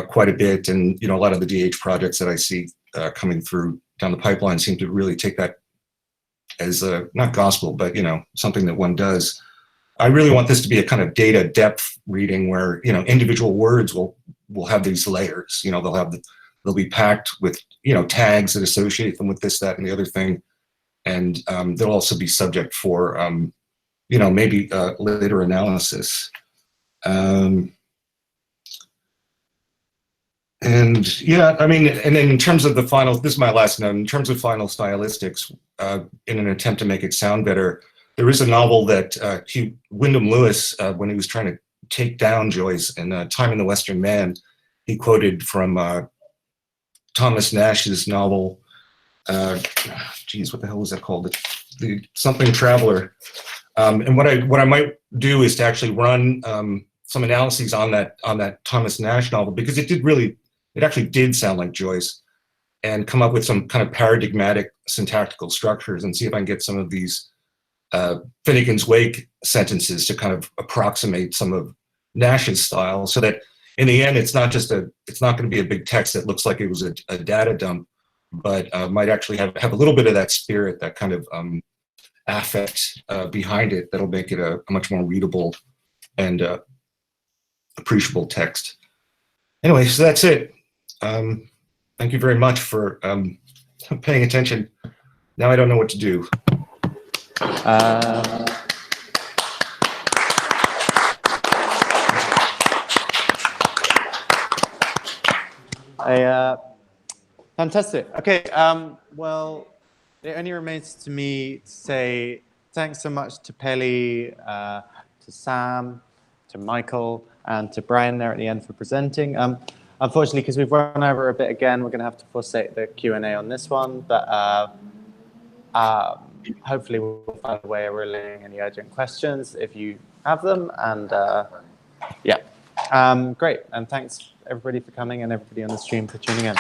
quite a bit. And, you know, a lot of the DH projects that I see coming through down the pipeline seem to really take that as not gospel, but, you know, something that one does. I really want this to be a kind of data depth reading where, you know, individual words will have these layers. You know, they'll be packed with, you know, tags that associate them with this, that, and the other thing. And they'll also be subject for, you know, maybe later analysis. And yeah, I mean, and then in terms of the final, this is my last note, in terms of final stylistics, in an attempt to make it sound better, there is a novel that Wyndham Lewis, when he was trying to take down Joyce in Time in the Western Man, he quoted from Thomas Nash's novel, geez, what the hell was that called? The Something Traveler. And what I might do is to actually run some analyses on that Thomas Nash novel, because it actually did sound like Joyce, and come up with some kind of paradigmatic syntactical structures and see if I can get some of these Finnegan's Wake sentences to kind of approximate some of Nash's style, so that in the end, it's not going to be a big text that looks like it was a data dump, but might actually have a little bit of that spirit, that kind of affect behind it, that'll make it a much more readable and appreciable text. Anyway, so that's it. Thank you very much for paying attention. Now I don't know what to do. Fantastic. Okay, well, it only remains to me to say thanks so much to Peli, to Sam, to Michael, and to Brian there at the end for presenting. Unfortunately, because we've run over a bit again, we're going to have to forsake the Q&A on this one, but hopefully we'll find a way of relaying any urgent questions if you have them. And yeah, great. And thanks everybody for coming and everybody on the stream for tuning in.